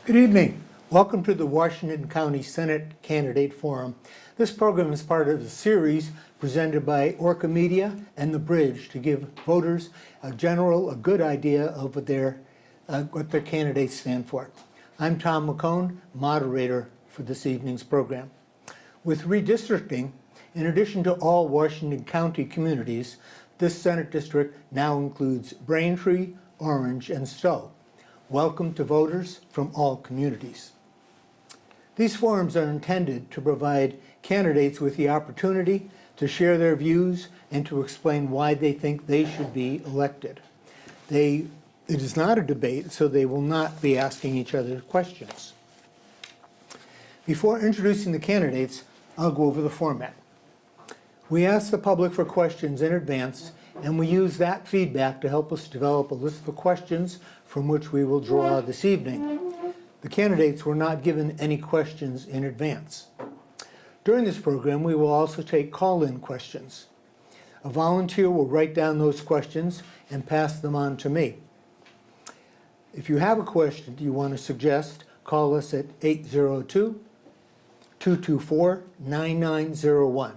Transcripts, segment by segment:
Good evening. Welcome to the Washington County Senate Candidate Forum. This program is part of a series presented by Orca Media and The Bridge to give voters a good idea of what their candidates stand for. I'm Tom McKone, moderator for this evening's program. With redistricting, in addition to all Washington County communities, this Senate district now includes Braintree, Orange, and Stowe. Welcome to voters from all communities. These forums are intended to provide candidates with the opportunity to share their views and to explain why they think they should be elected. It is not a debate, so they will not be asking each other questions. Before introducing the candidates, I'll go over the format. We ask the public for questions in advance, and we use that feedback to help us develop a list of questions from which we will draw this evening. The candidates were not given any questions in advance. During this program, we will also take call-in questions. A volunteer will write down those questions and pass them on to me. If you have a question you want to suggest, call us at 802-224-9901.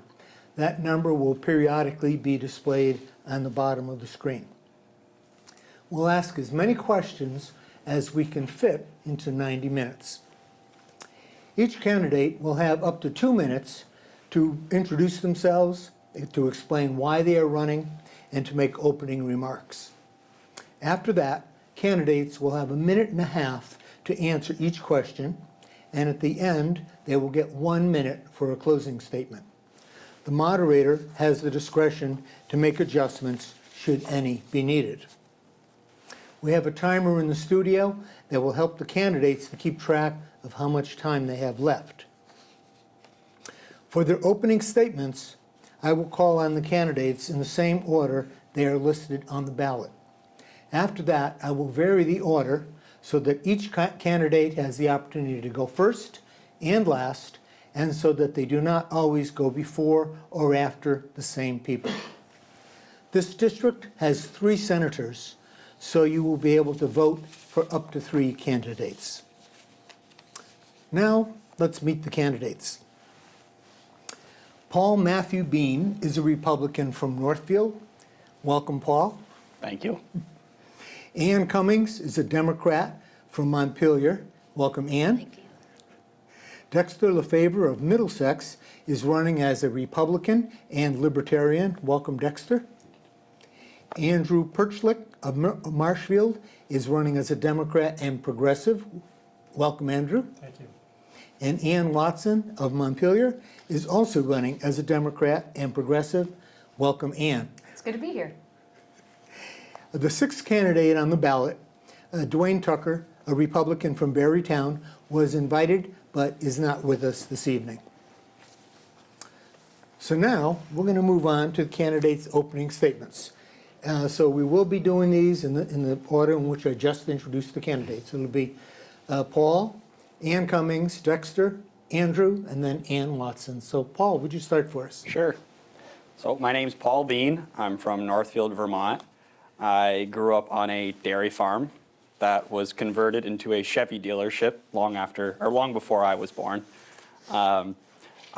That number will periodically be displayed on the bottom of the screen. We'll ask as many questions as we can fit into 90 minutes. Each candidate will have up to 2 minutes to introduce themselves, to explain why they are running, and to make opening remarks. After that, candidates will have 1.5 minutes to answer each question, and at the end, they will get 1 minute for a closing statement. The moderator has the discretion to make adjustments should any be needed. We have a timer in the studio that will help the candidates to keep track of how much time they have left. For their opening statements, I will call on the candidates in the same order they are listed on the ballot. After that, I will vary the order so that each candidate has the opportunity to go first and last, and so that they do not always go before or after the same people. This district has 3 senators, so you will be able to vote for up to 3 candidates. Now, let's meet the candidates. Paul Matthew Bean is a Republican from Northfield. Welcome, Paul. Thank you. Ann Cummings is a Democrat from Montpelier. Welcome, Ann. Thank you. Dexter LeFavour of Middlesex is running as a Republican and Libertarian. Welcome, Dexter. Andrew Perchlik of Marshfield is running as a Democrat and Progressive. Welcome, Andrew. Thank you. And Ann Watson of Montpelier is also running as a Democrat and Progressive. Welcome, Ann. It's good to be here. The 6th candidate on the ballot, Dwayne Tucker, a Republican from Barrytown, was invited but is not with us this evening. So now we're going to move on to the candidates' opening statements. So we will be doing these in the order in which I just introduced the candidates. It'll be Paul, Ann Cummings, Dexter, Andrew, and then Ann Watson. So Paul, would you start for us? Sure. So my name's Paul Bean. I'm from Northfield, Vermont. I grew up on a dairy farm that was converted into a Chevy dealership long before I was born. I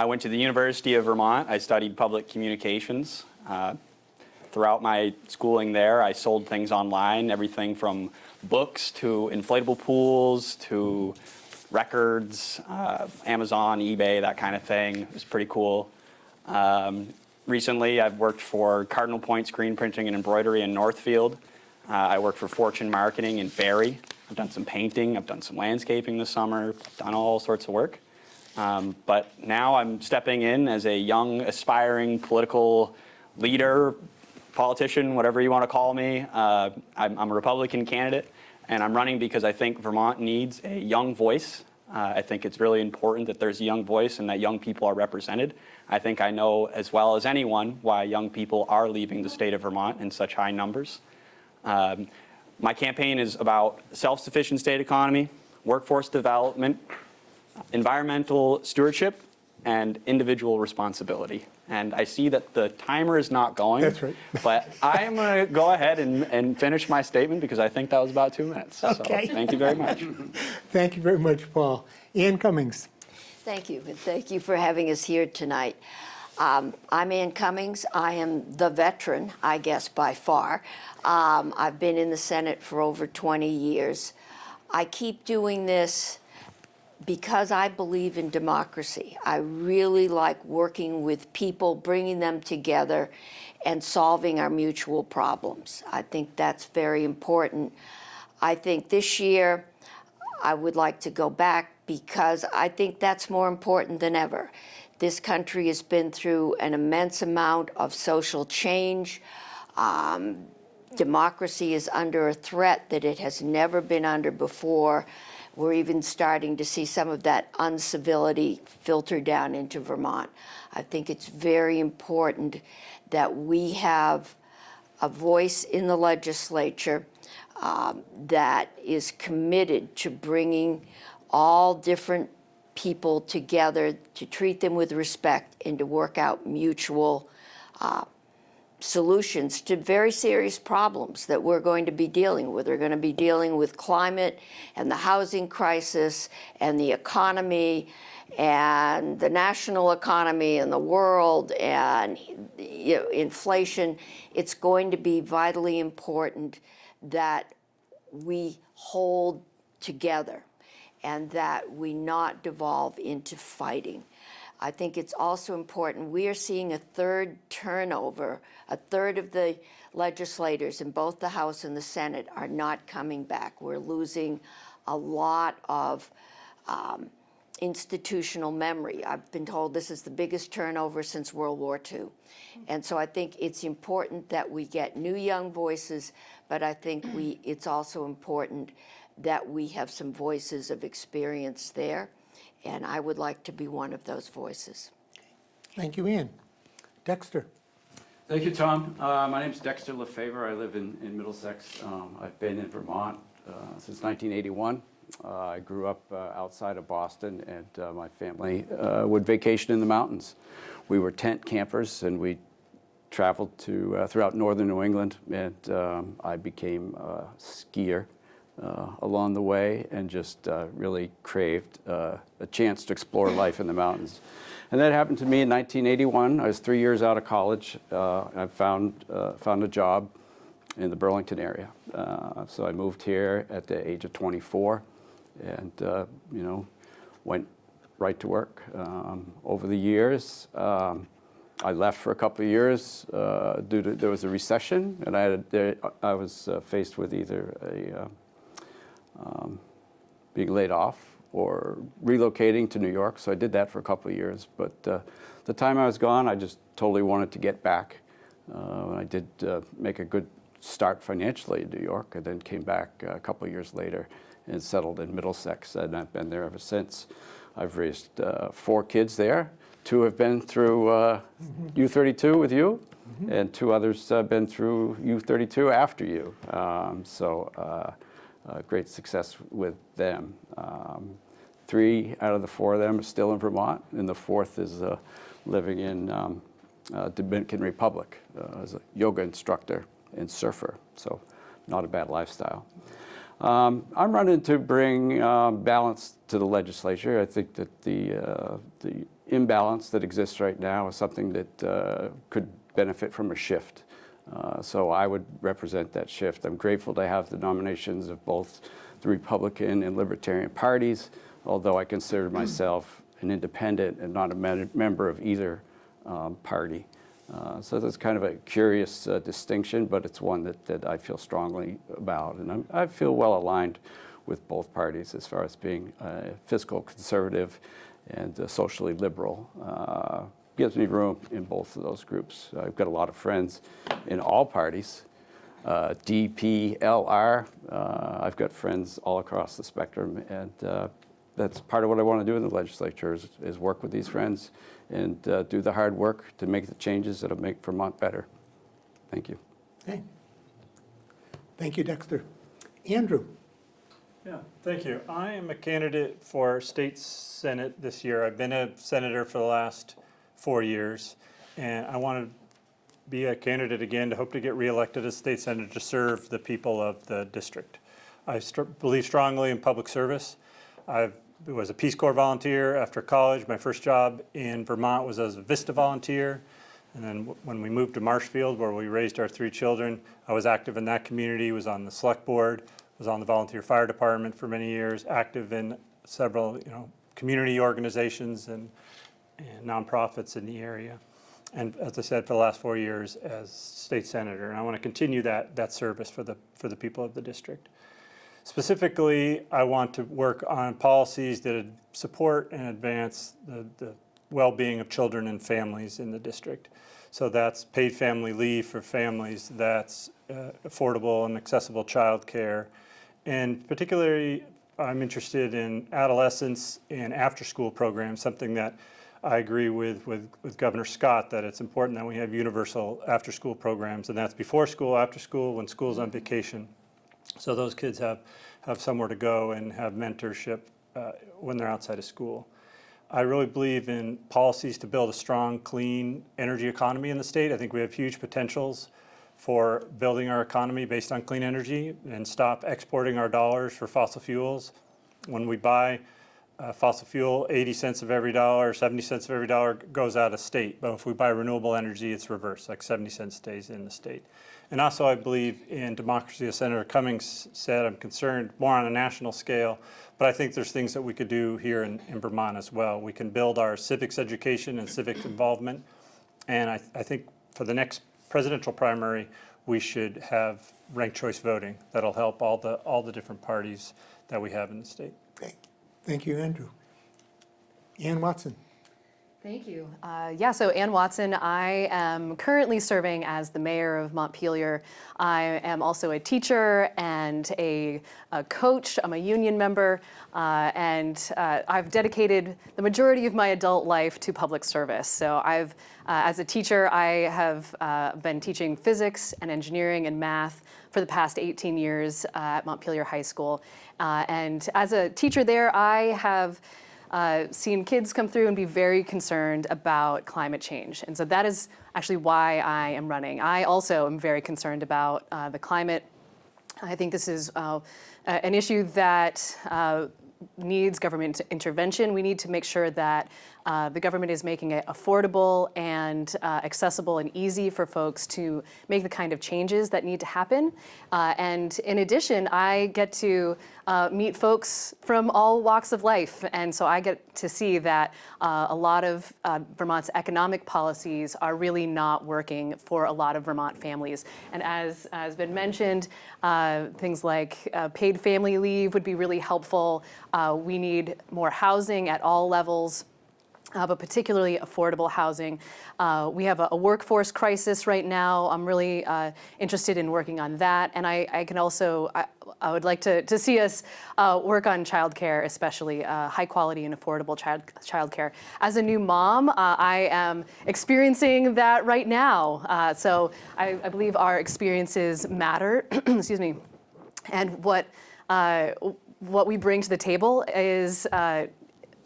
went to the University of Vermont. I studied public communications. Throughout my schooling there, I sold things online, everything from books to inflatable pools to records, Amazon, eBay, that kind of thing. It was pretty cool. Recently, I've worked for Cardinal Point Screen Printing and Embroidery in Northfield. I work for Fortune Marketing in Barrie. I've done some painting. I've done some landscaping this summer. Done all sorts of work. But now I'm stepping in as a young, aspiring political leader, politician, whatever you want to call me. I'm a Republican candidate, and I'm running because I think Vermont needs a young voice. I think it's really important that there's a young voice and that young people are represented. I think I know as well as anyone why young people are leaving the state of Vermont in such high numbers. My campaign is about self-sufficient state economy, workforce development, environmental stewardship, and individual responsibility. And I see that the timer is not going. That's right. But I'm going to go ahead and finish my statement because I think that was about 2 minutes. Okay. So thank you very much. Thank you very much, Paul. Ann Cummings. Thank you, and thank you for having us here tonight. I'm Ann Cummings. I am the veteran, I guess, by far. I've been in the Senate for over 20 years. I keep doing this because I believe in democracy. I really like working with people, bringing them together, and solving our mutual problems. I think that's very important. I think this year I would like to go back because I think that's more important than ever. This country has been through an immense amount of social change. Democracy is under a threat that it has never been under before. We're even starting to see some of that uncivility filter down into Vermont. I think it's very important that we have a voice in the legislature that is committed to bringing all different people together, to treat them with respect, and to work out mutual solutions to very serious problems that we're going to be dealing with. We're going to be dealing with climate and the housing crisis and the economy and the national economy and the world and inflation. It's going to be vitally important that we hold together and that we not devolve into fighting. I think it's also important, we are seeing a third turnover. A third of the legislators in both the House and the Senate are not coming back. We're losing a lot of institutional memory. I've been told this is the biggest turnover since World War II. And so I think it's important that we get new young voices, but I think it's also important that we have some voices of experience there. And I would like to be one of those voices. Thank you, Ann. Dexter. Thank you, Tom. My name is Dexter LeFavour. I live in Middlesex. I've been in Vermont since 1981. I grew up outside of Boston, and my family would vacation in the mountains. We were tent campers, and we traveled throughout northern New England, and I became a skier along the way, and just really craved a chance to explore life in the mountains. And that happened to me in 1981. I was 3 years out of college. I found a job in the Burlington area. So I moved here at the age of 24, and went right to work. Over the years, I left for a couple of years due to there was a recession, and I was faced with either being laid off or relocating to New York. So I did that for a couple of years. But the time I was gone, I just totally wanted to get back. I did make a good start financially in New York, and then came back a couple of years later and settled in Middlesex, and I've been there ever since. I've raised 4 kids there. 2 have been through U32 with you, and 2 others have been through U32 after you. Great success with them. 3 out of the 4 of them are still in Vermont, and the 4th is living in Dominican Republic as a yoga instructor and surfer, so not a bad lifestyle. I'm running to bring balance to the legislature. I think that the imbalance that exists right now is something that could benefit from a shift. So I would represent that shift. I'm grateful to have the nominations of both the Republican and Libertarian parties, although I consider myself an independent and not a member of either party. So that's kind of a curious distinction, but it's one that I feel strongly about. And I feel well aligned with both parties as far as being fiscal conservative and socially liberal. Gives me room in both of those groups. I've got a lot of friends in all parties, DPLR. I've got friends all across the spectrum, and that's part of what I want to do in the legislature is work with these friends and do the hard work to make the changes that'll make Vermont better. Thank you. Okay. Thank you, Dexter. Andrew. Yeah, thank you. I am a candidate for state senate this year. I've been a senator for the last 4 years, and I want to be a candidate again to hope to get reelected as state senator to serve the people of the district. I believe strongly in public service. I was a Peace Corps volunteer after college. My first job in Vermont was as a VISTA volunteer. And then when we moved to Marshfield, where we raised our 3 children, I was active in that community, was on the select board, was on the volunteer fire department for many years, active in several community organizations and nonprofits in the area. And as I said, for the last 4 years as state senator. And I want to continue that service for the people of the district. Specifically, I want to work on policies that support and advance the well-being of children and families in the district. So that's paid family leave for families, that's affordable and accessible child care. And particularly, I'm interested in adolescents and after-school programs, something that I agree with Governor Scott, that it's important that we have universal after-school programs, and that's before school, after school, when school's on vacation. So those kids have somewhere to go and have mentorship when they're outside of school. I really believe in policies to build a strong, clean energy economy in the state. I think we have huge potentials for building our economy based on clean energy and stop exporting our dollars for fossil fuels. When we buy fossil fuel, 80 cents of every dollar, 70 cents of every dollar goes out of state. But if we buy renewable energy, it's reversed, like 70 cents stays in the state. And also I believe in democracy. As Senator Cummings said, I'm concerned more on a national scale, but I think there's things that we could do here in Vermont as well. We can build our civics education and civic involvement. And I think for the next presidential primary, we should have ranked choice voting. That'll help all the different parties that we have in the state. Okay. Thank you, Andrew. Ann Watson. Thank you. So Ann Watson, I am currently serving as the mayor of Montpelier. I am also a teacher and a coach. I'm a union member, and I've dedicated the majority of my adult life to public service. So as a teacher, I have been teaching physics and engineering and math for the past 18 years at Montpelier High School. And as a teacher there, I have seen kids come through and be very concerned about climate change. And so that is actually why I am running. I also am very concerned about the climate. I think this is an issue that needs government intervention. We need to make sure that the government is making it affordable and accessible and easy for folks to make the kind of changes that need to happen. And in addition, I get to meet folks from all walks of life. And so I get to see that a lot of Vermont's economic policies are really not working for a lot of Vermont families. And as has been mentioned, things like paid family leave would be really helpful. We need more housing at all levels. But particularly affordable housing. We have a workforce crisis right now. I'm really interested in working on that. And I can also, I would like to see us work on childcare, especially high quality and affordable childcare. As a new mom, I am experiencing that right now. So I believe our experiences matter, excuse me. And what we bring to the table is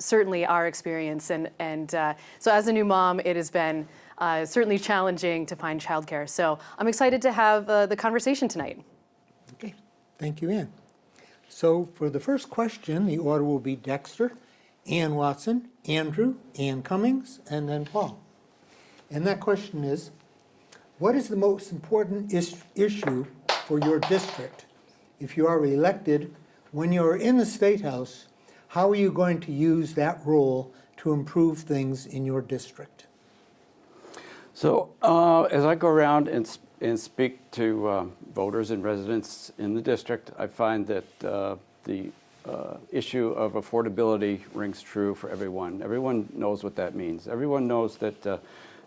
certainly our experience. And so as a new mom, it has been certainly challenging to find childcare. So I'm excited to have the conversation tonight. Okay, thank you, Ann. So for the first question, the order will be Dexter, Ann Watson, Andrew, Ann Cummings, and then Paul. And that question is, what is the most important issue for your district? If you are elected, when you're in the State House, how are you going to use that role to improve things in your district? So as I go around and speak to voters and residents in the district, I find that the issue of affordability rings true for everyone. Everyone knows what that means. Everyone knows that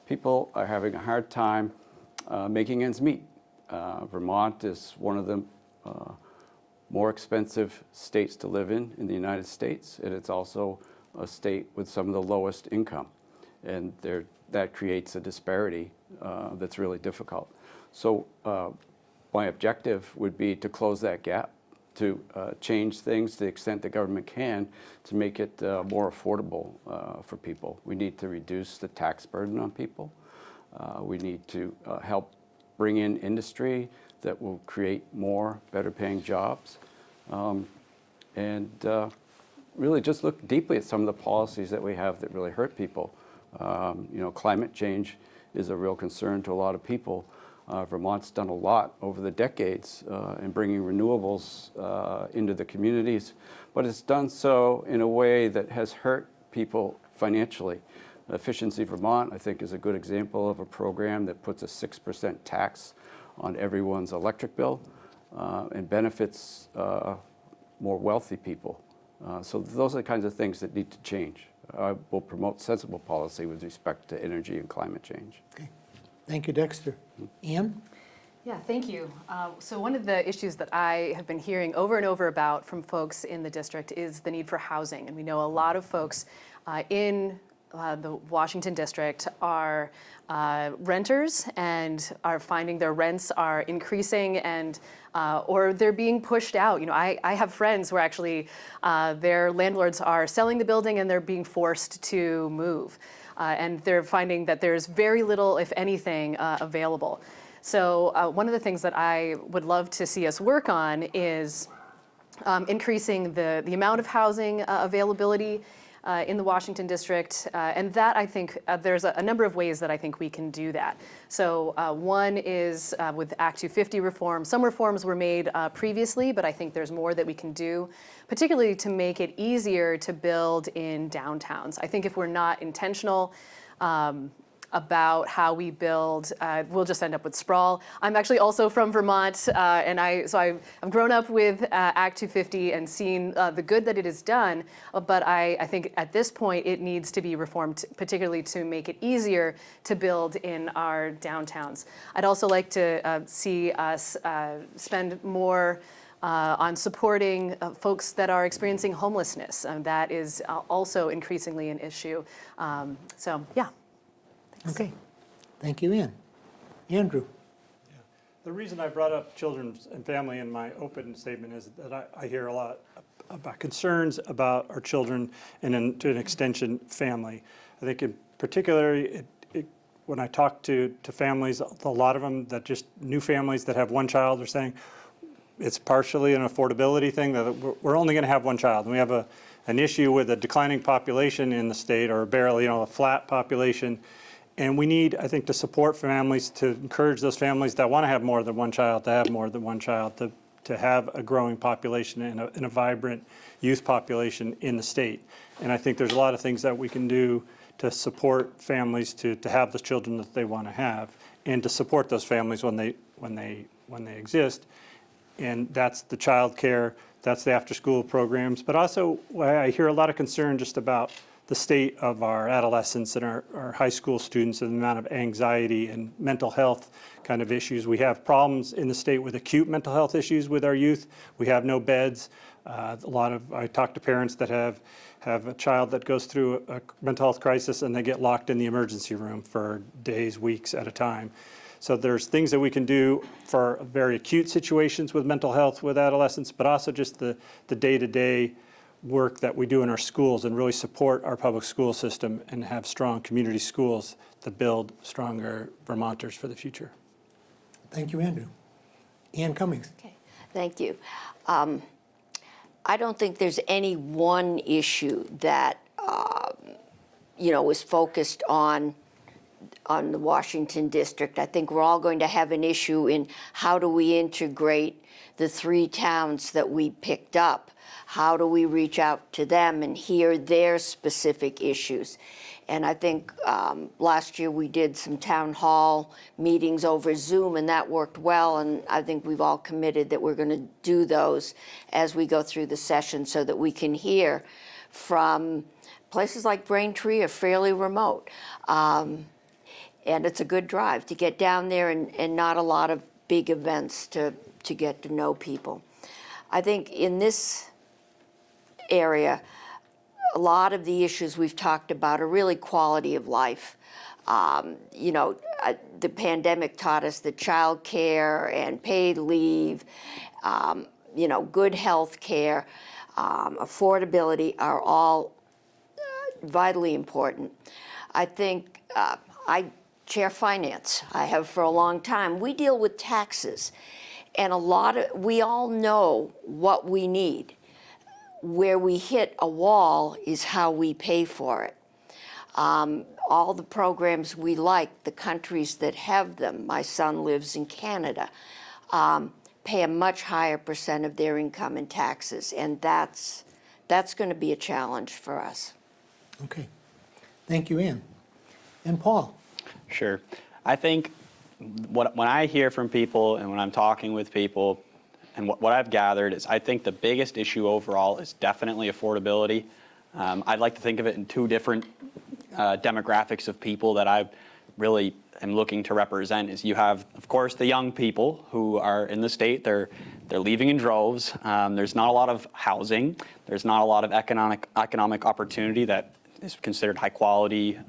people are having a hard time making ends meet. Vermont is one of the more expensive states to live in the United States, and it's also a state with some of the lowest income. And that creates a disparity that's really difficult. So my objective would be to close that gap to change things to the extent the government can to make it more affordable for people. We need to reduce the tax burden on people. We need to help bring in industry that will create more better paying jobs. And really just look deeply at some of the policies that we have that really hurt people. Climate change is a real concern to a lot of people. Vermont's done a lot over the decades in bringing renewables into the communities, but it's done so in a way that has hurt people financially. Efficiency Vermont, I think, is a good example of a program that puts a 6% tax on everyone's electric bill and benefits more wealthy people. So those are the kinds of things that need to change. I will promote sensible policy with respect to energy and climate change. Okay. Thank you, Dexter. Ann? Yeah, thank you. So one of the issues that I have been hearing over and over about from folks in the district is the need for housing. And we know a lot of folks in the Washington district are renters and are finding their rents are increasing and or they're being pushed out. I have friends who are actually, their landlords are selling the building and they're being forced to move. And they're finding that there's very little, if anything, available. So one of the things that I would love to see us work on is increasing the amount of housing availability in the Washington district, and that I think there's a number of ways that I think we can do that. So one is with Act 250 reform. Some reforms were made previously, but I think there's more that we can do, particularly to make it easier to build in downtowns. I think if we're not intentional about how we build, we'll just end up with sprawl. I'm actually also from Vermont, and I've grown up with Act 250 and seen the good that it has done, but I think at this point it needs to be reformed, particularly to make it easier to build in our downtowns. I'd also like to see us spend more on supporting folks that are experiencing homelessness. That is also increasingly an issue. So yeah. Okay. Thank you, Ann. Andrew? The reason I brought up children and family in my open statement is that I hear a lot about concerns about our children and to an extension, family. I think in particular, when I talk to families, a lot of them that just new families that have one child are saying it's partially an affordability thing, that we're only going to have one child. And we have an issue with a declining population in the state, or barely, a flat population. And we need, I think, to support families, to encourage those families that want to have more than one child, to have more than one child, to have a growing population and a vibrant youth population in the state. And I think there's a lot of things that we can do to support families to have the children that they want to have, and to support those families when they exist. And that's the child care, that's the after-school programs. But also, I hear a lot of concern just about the state of our adolescents and our high school students, and the amount of anxiety and mental health kind of issues. We have problems in the state with acute mental health issues with our youth. We have no beds. I talk to parents that have a child that goes through a mental health crisis and they get locked in the emergency room for days, weeks at a time. So there's things that we can do for very acute situations with mental health with adolescents, but also just the day-to-day work that we do in our schools, and really support our public school system and have strong community schools that build stronger Vermonters for the future. Thank you, Andrew. Ann Cummings? Okay, thank you. I don't think there's any one issue that is focused on the Washington district. I think we're all going to have an issue in how do we integrate the 3 towns that we picked up. How do we reach out to them and hear their specific issues? And I think last year we did some town hall meetings over Zoom, and that worked well. And I think we've all committed that we're going to do those as we go through the session, so that we can hear from places like Braintree are fairly remote. And it's a good drive to get down there, and not a lot of big events to get to know people. I think in this area, a lot of the issues we've talked about are really quality of life. The pandemic taught us that child care and paid leave, good health care, affordability are all vitally important. I think I chair finance. I have for a long time. We deal with taxes, and we all know what we need. Where we hit a wall is how we pay for it. All the programs we like, the countries that have them, my son lives in Canada, pay a much higher percent of their income in taxes, and that's going to be a challenge for us. Okay. Thank you, Ann. And Paul? Sure. I think when I hear from people and when I'm talking with people, and what I've gathered is I think the biggest issue overall is definitely affordability. I'd like to think of it in two different demographics of people that I really am looking to represent. Is you have, of course, the young people who are in the state. They're leaving in droves. There's not a lot of housing. There's not a lot of economic opportunity that is considered high quality.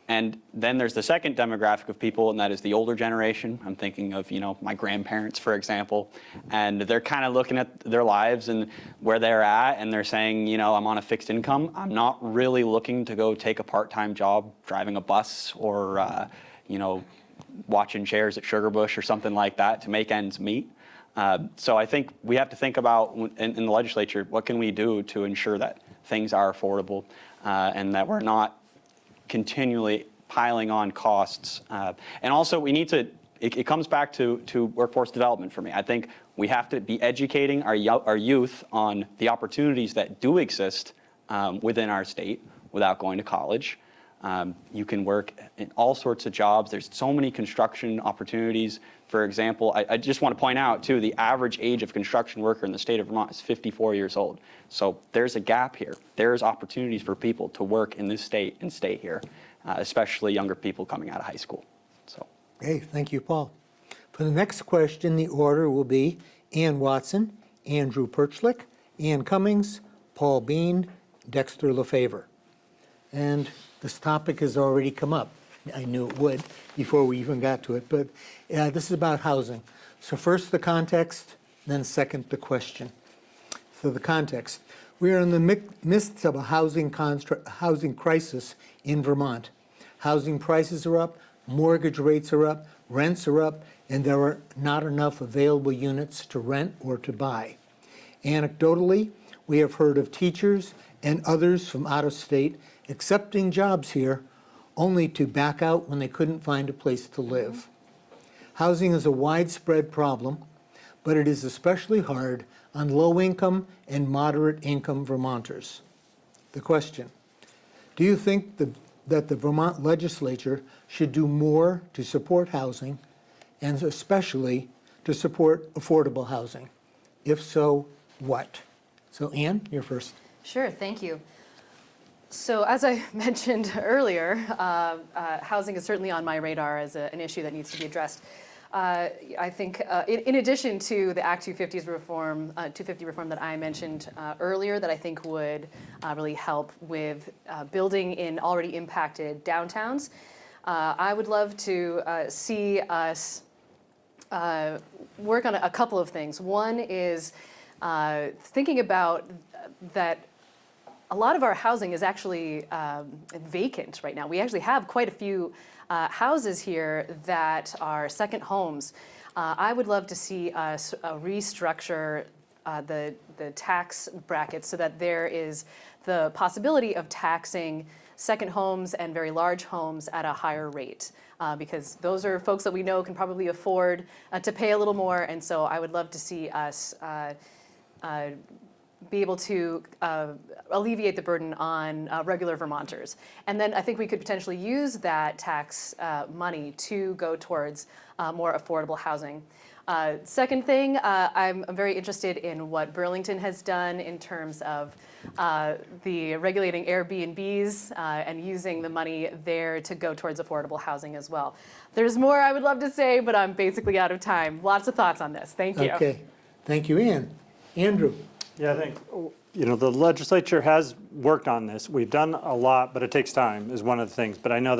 And then there's the second demographic of people, and that is the older generation. I'm thinking of, my grandparents, for example, and they're kind of looking at their lives and where they're at, and they're saying, I'm on a fixed income. I'm not really looking to go take a part-time job driving a bus or, watching chairs at Sugarbush or something like that to make ends meet. So I think we have to think about, in the legislature, what can we do to ensure that things are affordable and that we're not continually piling on costs. And also we need to, it comes back to workforce development for me. I think we have to be educating our youth on the opportunities that do exist within our state without going to college. You can work in all sorts of jobs. There's so many construction opportunities. For example, I just want to point out too, the average age of construction worker in the state of Vermont is 54 years old. So there's a gap here. There's opportunities for people to work in this state and stay here, especially younger people coming out of high school. So. Okay, thank you, Paul. For the next question, the order will be Ann Watson, Andrew Perchlik, Ann Cummings, Paul Bean, Dexter LeFavour. And this topic has already come up. I knew it would before we even got to it, but this is about housing. So first the context, then second the question. So the context. We are in the midst of a housing crisis in Vermont. Housing prices are up, mortgage rates are up, rents are up, and there are not enough available units to rent or to buy. Anecdotally, we have heard of teachers and others from out of state accepting jobs here only to back out when they couldn't find a place to live. Housing is a widespread problem, but it is especially hard on low-income and moderate-income Vermonters. The question, do you think that the Vermont legislature should do more to support housing, and especially to support affordable housing? If so, what? So Ann, you're first. Sure, thank you. So as I mentioned earlier, housing is certainly on my radar as an issue that needs to be addressed. I think in addition to the Act 250 reform that I mentioned earlier, that I think would really help with building in already impacted downtowns, I would love to see us work on a couple of things. One is thinking about that a lot of our housing is actually vacant right now. We actually have quite a few houses here that are second homes. I would love to see us restructure the tax brackets so that there is the possibility of taxing second homes and very large homes at a higher rate. Because those are folks that we know can probably afford to pay a little more, and so I would love to see us be able to alleviate the burden on regular Vermonters. And then I think we could potentially use that tax money to go towards more affordable housing. Second thing, I'm very interested in what Burlington has done in terms of the regulating Airbnbs and using the money there to go towards affordable housing as well. There's more I would love to say, but I'm basically out of time. Lots of thoughts on this. Thank you. Okay, thank you, Ann. Andrew. Yeah, I think, the legislature has worked on this. We've done a lot, but it takes time is one of the things. But I know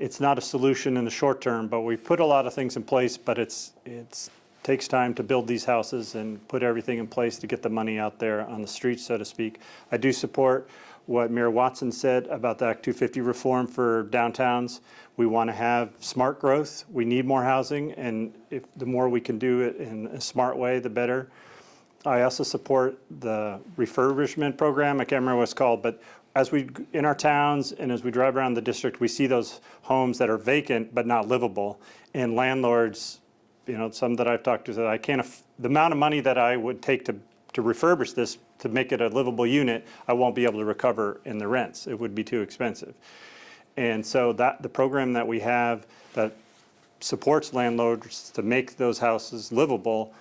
it's not a solution in the short term, but we've put a lot of things in place, but it's takes time to build these houses and put everything in place to get the money out there on the streets, so to speak. I do support what Mayor Watson said about the Act 250 reform for downtowns. We want to have smart growth. We need more housing, and if the more we can do it in a smart way, the better. I also support the refurbishment program. I can't remember what it's called, but as we, in our towns and as we drive around the district, we see those homes that are vacant but not livable. And landlords, some that I've talked to said, the amount of money that I would take to refurbish this to make it a livable unit, I won't be able to recover in the rents. It would be too expensive. And so the program that we have that supports landlords to make those houses livable,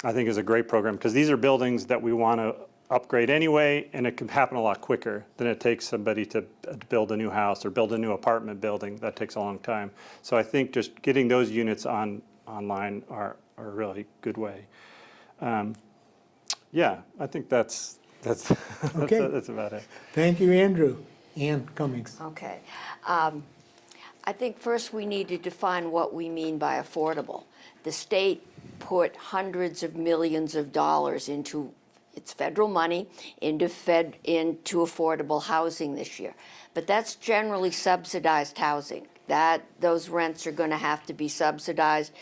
I think is a great program, because these are buildings that we want to upgrade anyway, and it can happen a lot quicker than it takes somebody to build a new house or build a new apartment building. That takes a long time. So I think just getting those units online are a really good way. Yeah, I think that's Okay. that's about it. Thank you, Andrew. Ann Cummings. Okay. I think first we need to define what we mean by affordable. The state put hundreds of millions of dollars into its federal money into affordable housing this year. But that's generally subsidized housing. Those rents are going to have to be subsidized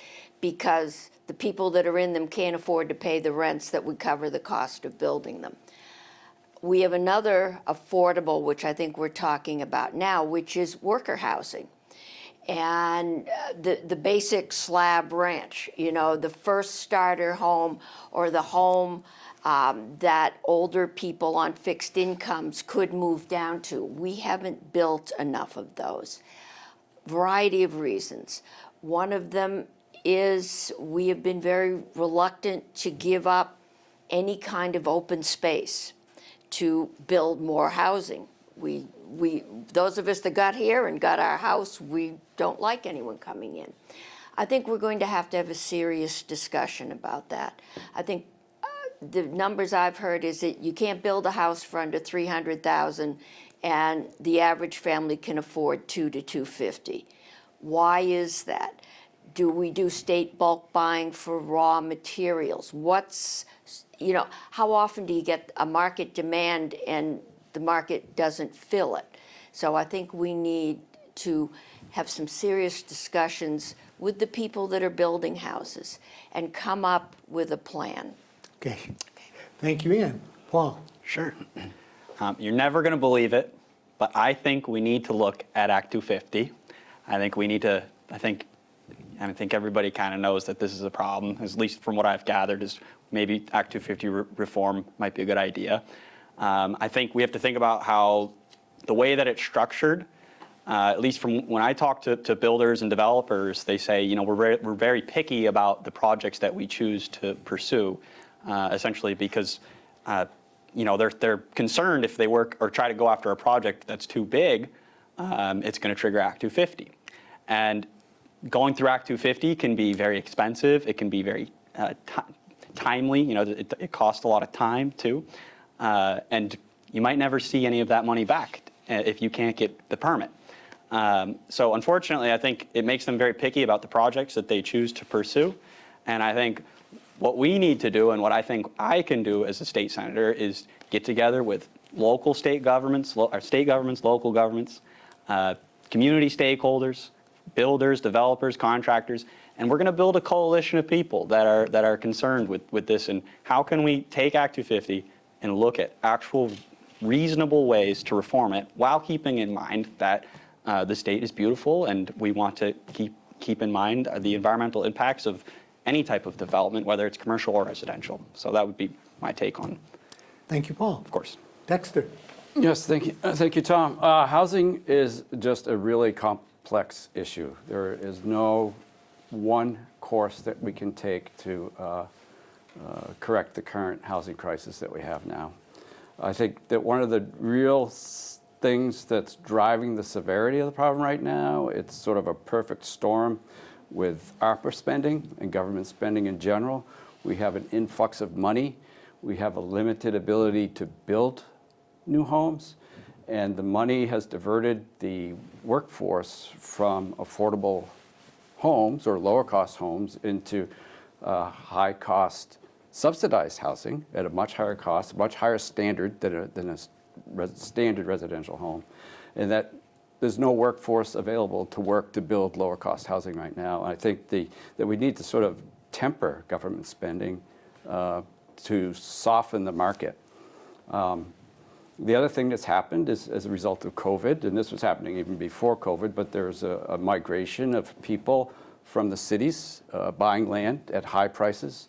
because the people that are in them can't afford to pay the rents that would cover the cost of building them. We have another affordable, which I think we're talking about now, which is worker housing. And the basic slab ranch, the first starter home or the home that older people on fixed incomes could move down to. We haven't built enough of those. Variety of reasons. One of them is we have been very reluctant to give up any kind of open space to build more housing. Those of us that got here and got our house, we don't like anyone coming in. I think we're going to have a serious discussion about that. I think the numbers I've heard is that you can't build a house for under $300,000, and the average family can afford $200 to $250. Why is that? Do we do state bulk buying for raw materials? How often do you get a market demand and the market doesn't fill it? So I think we need to have some serious discussions with the people that are building houses and come up with a plan. Okay. Thank you, Ann. Paul. Sure. You're never going to believe it, but I think we need to look at Act 250. I think everybody kind of knows that this is a problem, at least from what I've gathered, is maybe Act 250 reform might be a good idea. I think we have to think about how the way that it's structured, at least from when I talk to builders and developers, they say, we're very picky about the projects that we choose to pursue, essentially because, they're concerned if they work or try to go after a project that's too big, it's going to trigger Act 250. And going through Act 250 can be very expensive. It can be very timely. It costs a lot of time too, and you might never see any of that money back if you can't get the permit. So unfortunately, I think it makes them very picky about the projects that they choose to pursue. And I think what we need to do, and what I think I can do as a state senator, is get together with local state governments, local governments, community stakeholders, builders, developers, contractors, and we're going to build a coalition of people that are concerned with this. And how can we take Act 250 and look at actual reasonable ways to reform it while keeping in mind that the state is beautiful, and we want to keep in mind the environmental impacts of any type of development, whether it's commercial or residential. So that would be my take on. Thank you, Paul. Of course. Dexter. Yes, thank you. Thank you, Tom. Housing is just a really complex issue. There is no one course that we can take to correct the current housing crisis that we have now. I think that one of the real things that's driving the severity of the problem right now, it's sort of a perfect storm with ARPA spending and government spending in general. We have an influx of money. We have a limited ability to build new homes, and the money has diverted the workforce from affordable homes or lower cost homes into high-cost subsidized housing at a much higher cost, much higher standard than a standard residential home, and that there's no workforce available to work to build lower-cost housing right now. And I think that we need to sort of temper government spending to soften the market. The other thing that's happened is, as a result of COVID, and this was happening even before COVID, but there's a migration of people from the cities buying land at high prices.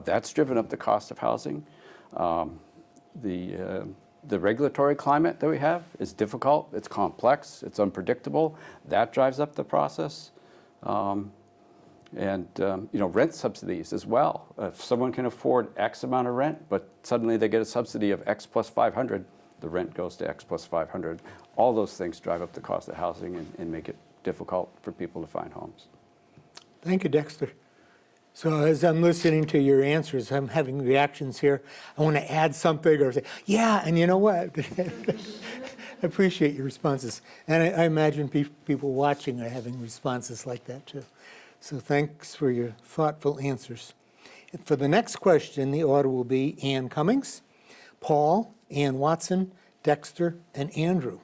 That's driven up the cost of housing. The regulatory climate that we have is difficult, it's complex, it's unpredictable. That drives up the process. Rent subsidies as well. If someone can afford X amount of rent, but suddenly they get a subsidy of X plus 500, the rent goes to X plus 500. All those things drive up the cost of housing and make it difficult for people to find homes. Thank you, Dexter. So as I'm listening to your answers, I'm having reactions here. I want to add something or say, yeah, and you know what? I appreciate your responses. And I imagine people watching are having responses like that too. So thanks for your thoughtful answers. For the next question, the order will be Ann Cummings, Paul, Ann Watson, Dexter, and Andrew.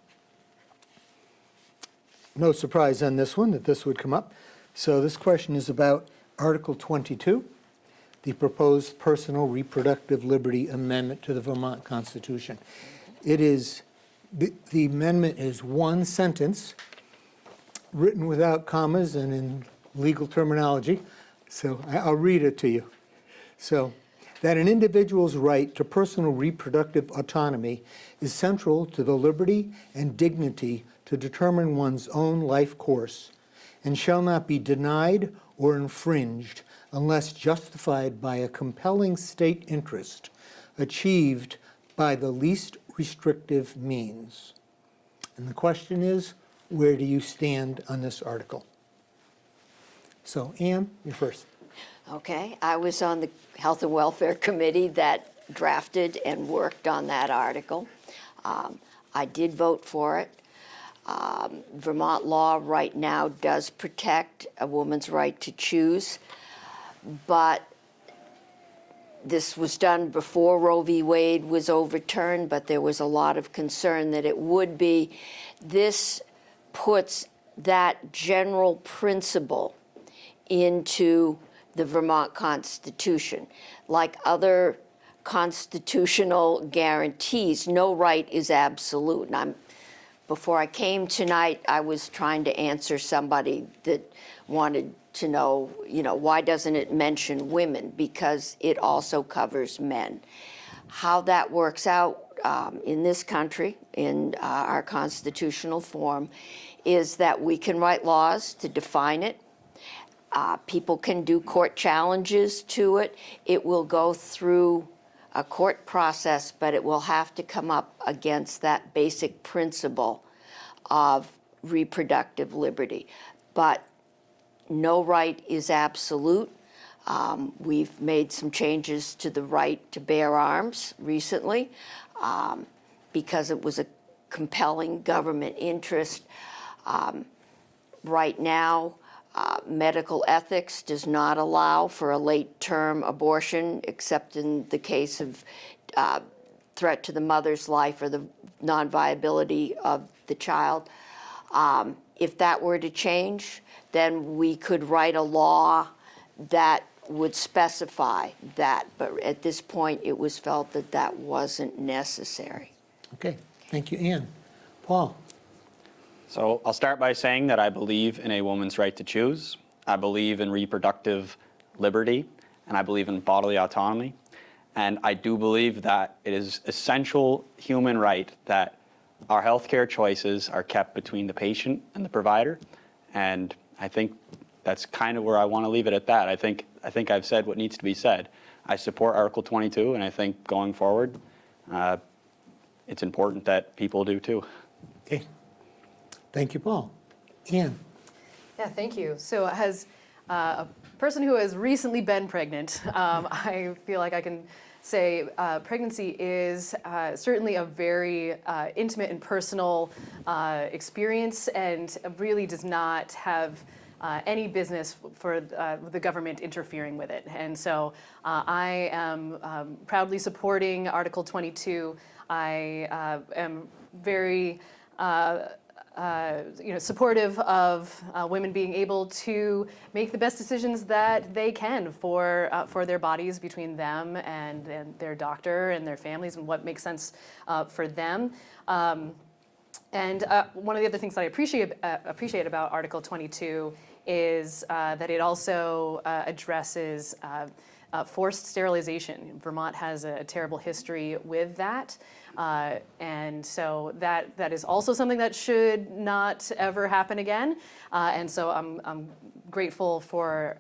No surprise on this one that this would come up. So this question is about Article 22, the proposed Personal Reproductive Liberty Amendment to the Vermont Constitution. It is, the amendment is one sentence, written without commas and in legal terminology. So I'll read it to you. So, that an individual's right to personal reproductive autonomy is central to the liberty and dignity to determine one's own life course, and shall not be denied or infringed unless justified by a compelling state interest achieved by the least restrictive means. And the question is, where do you stand on this article? So, Ann, you're first. Okay, I was on the Health and Welfare Committee that drafted and worked on that article. I did vote for it. Vermont law right now does protect a woman's right to choose, but this was done before Roe v. Wade was overturned, but there was a lot of concern that it would be. This puts that general principle into the Vermont Constitution. Like other constitutional guarantees, no right is absolute. And before I came tonight, I was trying to answer somebody that wanted to know, why doesn't it mention women? Because it also covers men. How that works out in this country, in our constitutional form, is that we can write laws to define it. People can do court challenges to it. It will go through a court process, but it will have to come up against that basic principle of reproductive liberty. But no right is absolute. We've made some changes to the right to bear arms recently because it was a compelling government interest. Right now, medical ethics does not allow for a late-term abortion, except in the case of threat to the mother's life or the non-viability of the child. If that were to change, then we could write a law that would specify that. But at this point, it was felt that that wasn't necessary. Okay, thank you, Ann. Paul. So I'll start by saying that I believe in a woman's right to choose. I believe in reproductive liberty, and I believe in bodily autonomy. And I do believe that it is essential human right that our healthcare choices are kept between the patient and the provider. And I think that's kind of where I want to leave it at that. I think I've said what needs to be said. I support Article 22, and I think going forward, it's important that people do too. Okay. Thank you, Paul. Ann. Yeah, thank you. So as a person who has recently been pregnant, I feel like I can say pregnancy is certainly a very intimate and personal experience, and really does not have any business for the government interfering with it. And so I am proudly supporting Article 22. I am very supportive of women being able to make the best decisions that they can for their bodies, between them and their doctor and their families, and what makes sense for them. And one of the other things that I appreciate about Article 22 is that it also addresses forced sterilization. Vermont has a terrible history with that. And so that is also something that should not ever happen again. And so I'm grateful for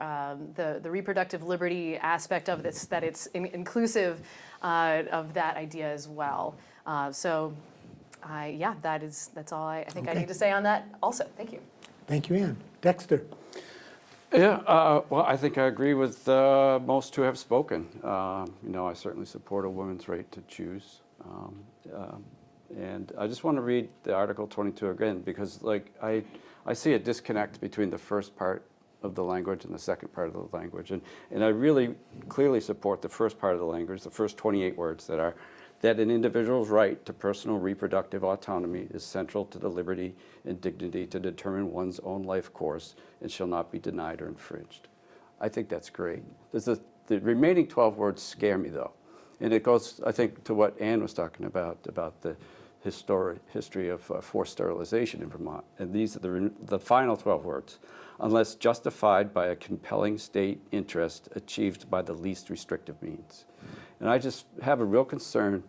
the reproductive liberty aspect of this, that it's inclusive of that idea as well. Yeah, that's all I think I need to say on that also. Thank you. Thank you, Ann. Dexter? Yeah, well, I think I agree with most who have spoken. I certainly support a woman's right to choose. And I just want to read the Article 22 again, because I see a disconnect between the first part of the language and the second part of the language. And I really clearly support the first part of the language, the first 28 words that are, that an individual's right to personal reproductive autonomy is central to the liberty and dignity to determine one's own life course and shall not be denied or infringed. I think that's great. The remaining 12 words scare me, though. And it goes, I think, to what Ann was talking about the history of forced sterilization in Vermont. And these are the final 12 words. Unless justified by a compelling state interest achieved by the least restrictive means. And I just have a real concern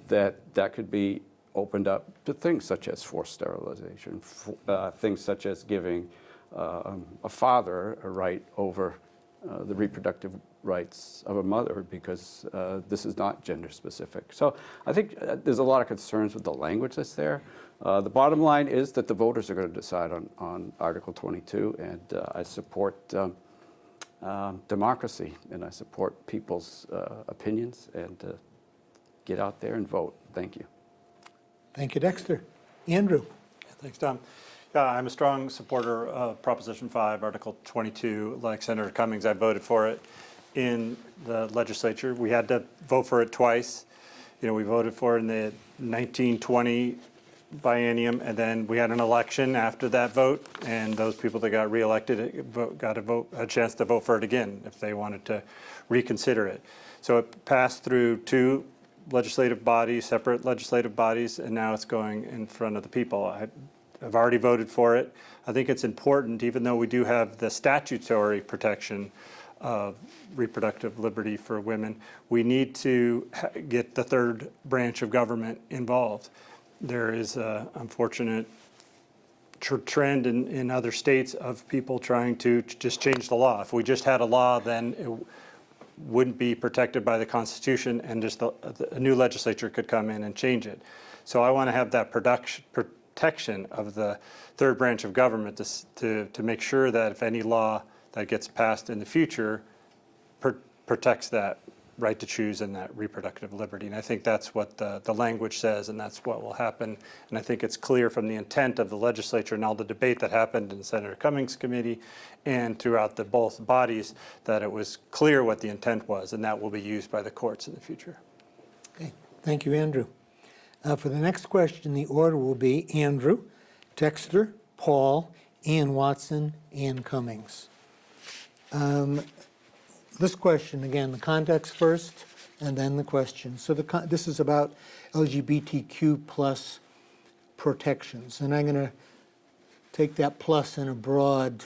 that that could be opened up to things such as forced sterilization, things such as giving a father a right over the reproductive rights of a mother, because this is not gender specific. So I think there's a lot of concerns with the language that's there. The bottom line is that the voters are going to decide on Article 22, and I support democracy, and I support people's opinions, and get out there and vote. Thank you. Thank you, Dexter. Andrew? Thanks, Tom. Yeah, I'm a strong supporter of Proposition 5, Article 22. Like Senator Cummings, I voted for it in the legislature. We had to vote for it twice. We voted for it in the 1920 biennium, and then we had an election after that vote, and those people that got reelected got a chance to vote for it again if they wanted to reconsider it. So it passed through two legislative bodies, separate legislative bodies, and now it's going in front of the people. I've already voted for it. I think it's important, even though we do have the statutory protection of reproductive liberty for women, we need to get the third branch of government involved. There is an unfortunate trend in other states of people trying to just change the law. If we just had a law, then it wouldn't be protected by the Constitution, and just a new legislature could come in and change it. So I want to have that protection of the third branch of government to make sure that if any law that gets passed in the future protects that right to choose and that reproductive liberty. And I think that's what the language says, and that's what will happen. And I think it's clear from the intent of the legislature and all the debate that happened in Senator Cummings' committee and throughout both bodies, that it was clear what the intent was, and that will be used by the courts in the future. Okay, thank you, Andrew. For the next question, the order will be Andrew, Dexter, Paul, Ann Watson, Ann Cummings. This question, again, the context first, and then the question. So this is about LGBTQ plus protections, and I'm going to take that plus in a broad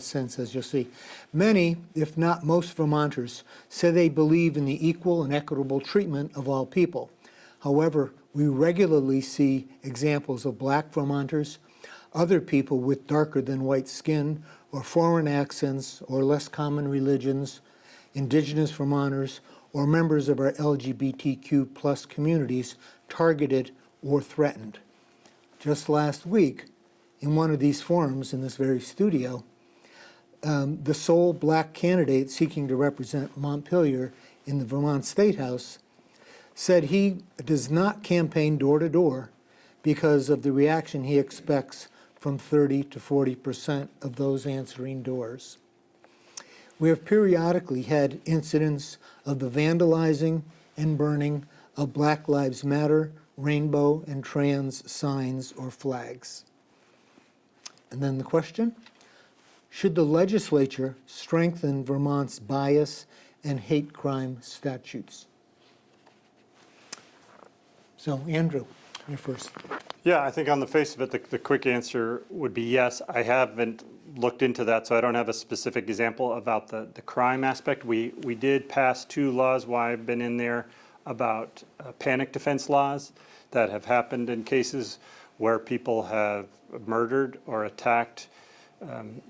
sense, as you'll see. Many, if not most Vermonters, say they believe in the equal and equitable treatment of all people. However, we regularly see examples of Black Vermonters, other people with darker than white skin, or foreign accents, or less common religions, Indigenous Vermonters, or members of our LGBTQ plus communities targeted or threatened. Just last week, in one of these forums in this very studio, the sole Black candidate seeking to represent Montpelier in the Vermont State House said he does not campaign door to door because of the reaction he expects from 30 to 40% of those answering doors. We have periodically had incidents of the vandalizing and burning of Black Lives Matter, rainbow, and trans signs or flags. And then the question, should the legislature strengthen Vermont's bias and hate crime statutes? So, Andrew, you're first. Yeah, I think on the face of it, the quick answer would be yes. I haven't looked into that, so I don't have a specific example about the crime aspect. We did pass 2 laws while I've been in there about panic defense laws that have happened in cases where people have murdered or attacked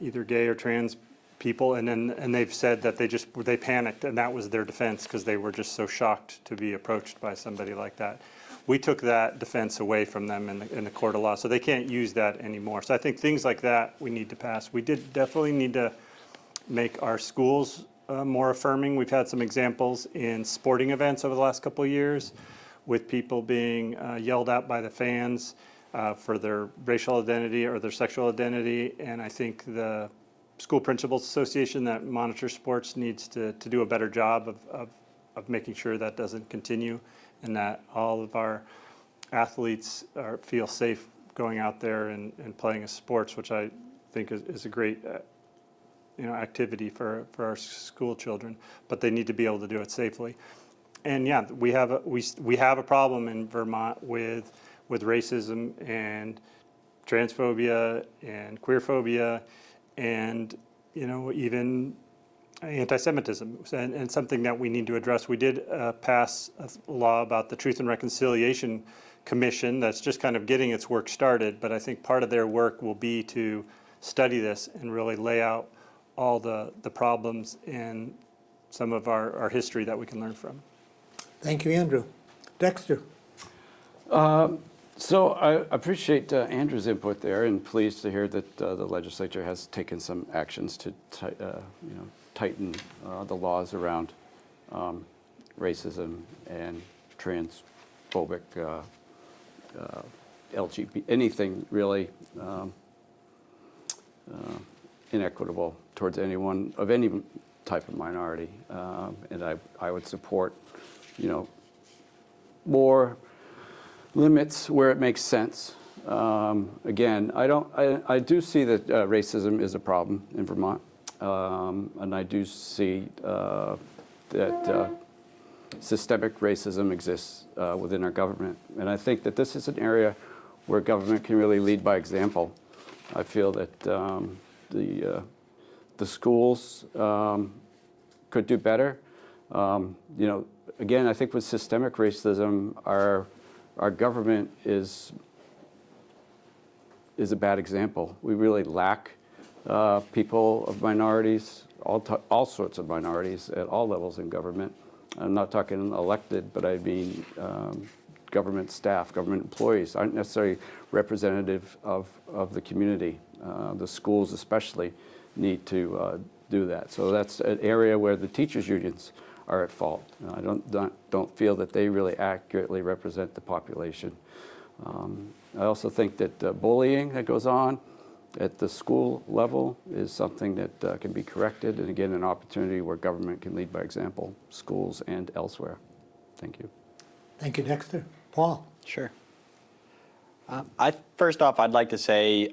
either gay or trans people, and they've said that they panicked and that was their defense because they were just so shocked to be approached by somebody like that. We took that defense away from them in the court of law, so they can't use that anymore. So I think things like that we need to pass. We definitely need to make our schools more affirming. We've had some examples in sporting events over the last couple of years with people being yelled at by the fans for their racial identity or their sexual identity, and I think the School Principals Association that monitors sports needs to do a better job of making sure that doesn't continue, and that all of our athletes feel safe going out there and playing sports, which I think is a great activity for our school children, but they need to be able to do it safely. And yeah, we have a problem in Vermont with racism and transphobia and queerphobia and even anti-Semitism, and something that we need to address. We did pass a law about the Truth and Reconciliation Commission that's just kind of getting its work started, but I think part of their work will be to study this and really lay out all the problems and some of our history that we can learn from. Thank you, Andrew. Dexter. So I appreciate Andrew's input there, and pleased to hear that the legislature has taken some actions to tighten the laws around racism and transphobic, LGBT, anything really inequitable towards anyone of any type of minority. And I would support, more limits where it makes sense. Again, I do see that racism is a problem in Vermont, and I do see that systemic racism exists within our government. And I think that this is an area where government can really lead by example. I feel that the schools could do better. Again, I think with systemic racism, our government is a bad example. We really lack people of minorities, all sorts of minorities at all levels in government. I'm not talking elected, but I mean government staff, government employees aren't necessarily representative of the community. The schools especially need to do that. So that's an area where the teachers' unions are at fault. I don't feel that they really accurately represent the population. I also think that bullying that goes on at the school level is something that can be corrected, and again, an opportunity where government can lead by example, schools and elsewhere. Thank you. Thank you, Dexter. Paul. Sure. First off, I'd like to say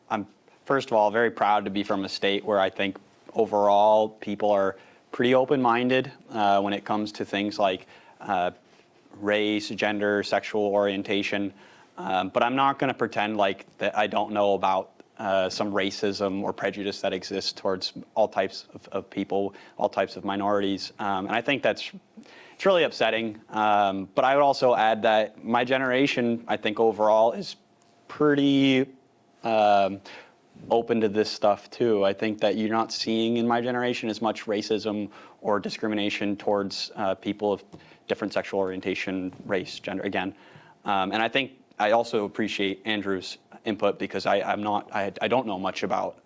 I'm first of all very proud to be from a state where I think overall people are pretty open-minded when it comes to things like race, gender, sexual orientation. But I'm not going to pretend like that I don't know about some racism or prejudice that exists towards all types of people, all types of minorities. And I think it's really upsetting. But I would also add that my generation, I think overall, is pretty open to this stuff too. I think that you're not seeing in my generation as much racism or discrimination towards people of different sexual orientation, race, gender, again. And I think I also appreciate Andrew's input because I don't know much about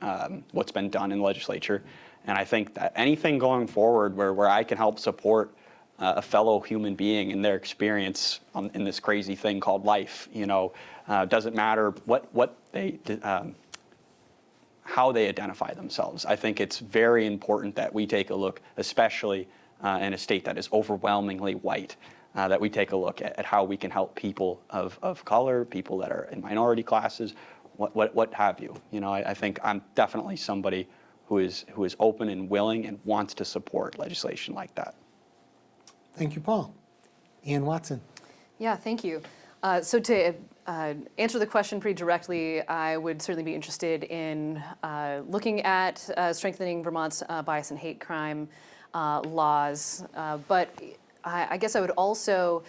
what's been done in the legislature. And I think that anything going forward where I can help support a fellow human being in their experience in this crazy thing called life. Doesn't matter what they how they identify themselves. I think it's very important that we take a look, especially in a state that is overwhelmingly white, that we take a look at how we can help people of color, people that are in minority classes, what have you. I think I'm definitely somebody who is open and willing and wants to support legislation like that. Thank you, Paul. Ann Watson. Yeah, thank you. So to answer the question pretty directly, I would certainly be interested in looking at strengthening Vermont's bias and hate crime laws. But I guess I would also,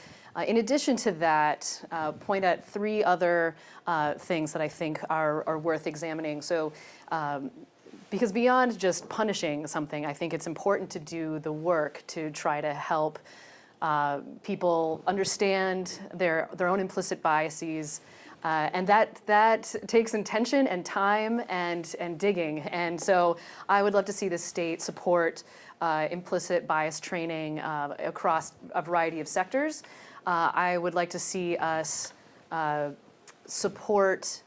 in addition to that, point at three other things that I think are worth examining. So, because beyond just punishing something, I think it's important to do the work to try to help people understand their own implicit biases, and that takes intention and time and digging. And so I would love to see the state support implicit bias training across a variety of sectors. I would like to see us support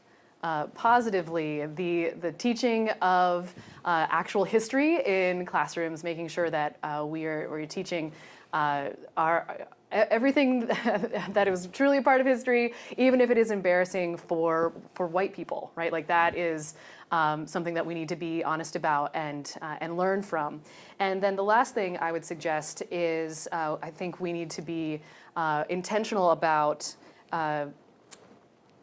positively the teaching of actual history in classrooms, making sure that we're teaching everything that is truly a part of history, even if it is embarrassing for white people, right? Like that is something that we need to be honest about and learn from. And then the last thing I would suggest is I think we need to be intentional about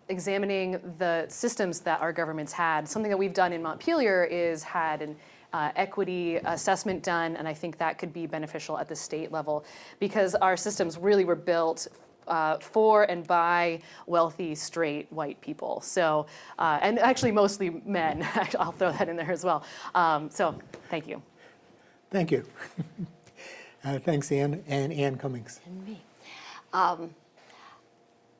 examining the systems that our governments had. Something that we've done in Montpelier is had an equity assessment done, and I think that could be beneficial at the state level because our systems really were built for and by wealthy, straight, white people. So, and actually mostly men. I'll throw that in there as well. So, thank you. Thank you. Thanks, Ann. And Ann Cummings. And me.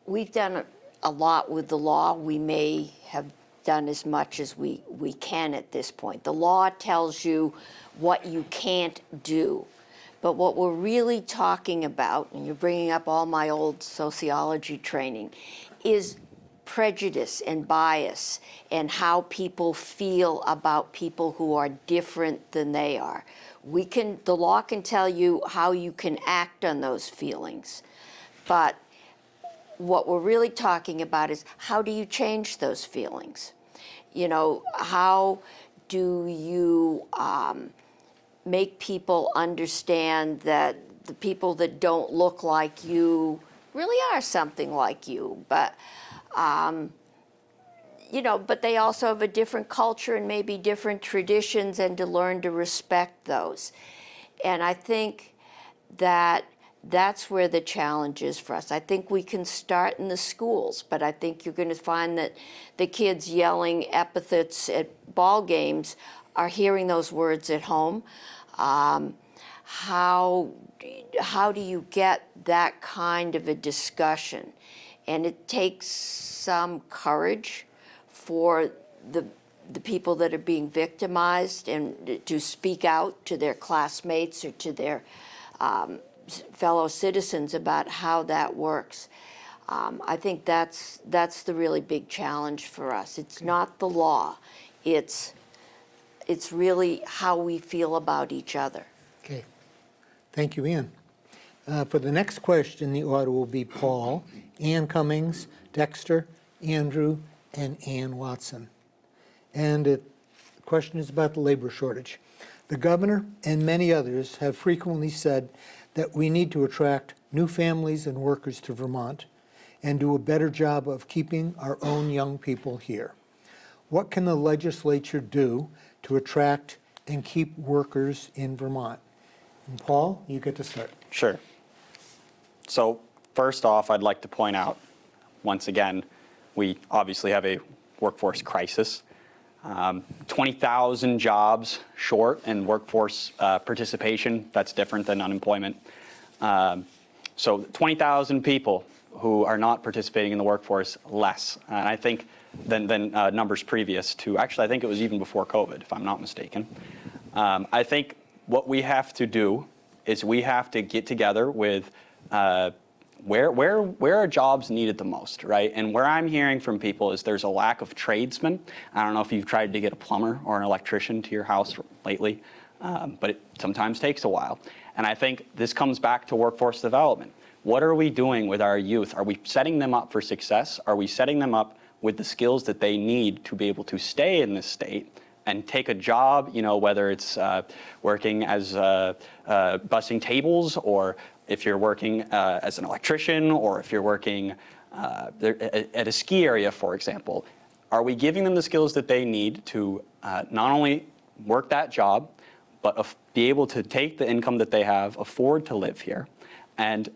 We've done a lot with the law. We may have done as much as we can at this point. The law tells you what you can't do. But what we're really talking about, and you're bringing up all my old sociology training, is prejudice and bias and how people feel about people who are different than they are. The law can tell you how you can act on those feelings. But what we're really talking about is how do you change those feelings? How do you make people understand that the people that don't look like you really are something like you, but but they also have a different culture and maybe different traditions, and to learn to respect those. And I think that's where the challenge is for us. I think we can start in the schools, but I think you're going to find that the kids yelling epithets at ball games are hearing those words at home. How do you get that kind of a discussion? And it takes some courage for the people that are being victimized and to speak out to their classmates or to their fellow citizens about how that works. I think that's the really big challenge for us. It's not the law. It's really how we feel about each other. Okay. Thank you, Ann. For the next question, the order will be Paul, Ann Cummings, Dexter, Andrew, and Ann Watson. And the question is about the labor shortage. The governor and many others have frequently said that we need to attract new families and workers to Vermont and do a better job of keeping our own young people here. What can the legislature do to attract and keep workers in Vermont? And Paul, you get to start. Sure. So first off, I'd like to point out, once again, we obviously have a workforce crisis. 20,000 jobs short in workforce participation. That's different than unemployment. So 20,000 people who are not participating in the workforce less. And I think than numbers previous to, actually I think it was even before COVID, if I'm not mistaken. I think what we have to do is we have to get together with where are jobs needed the most, right? And where I'm hearing from people is there's a lack of tradesmen. I don't know if you've tried to get a plumber or an electrician to your house lately, but it sometimes takes a while. And I think this comes back to workforce development. What are we doing with our youth? Are we setting them up for success? Are we setting them up with the skills that they need to be able to stay in this state and take a job, you know, whether it's working as bussing tables, or if you're working as an electrician, or if you're working at a ski area, for example. Are we giving them the skills that they need to not only work that job, but be able to take the income that they have, afford to live here, and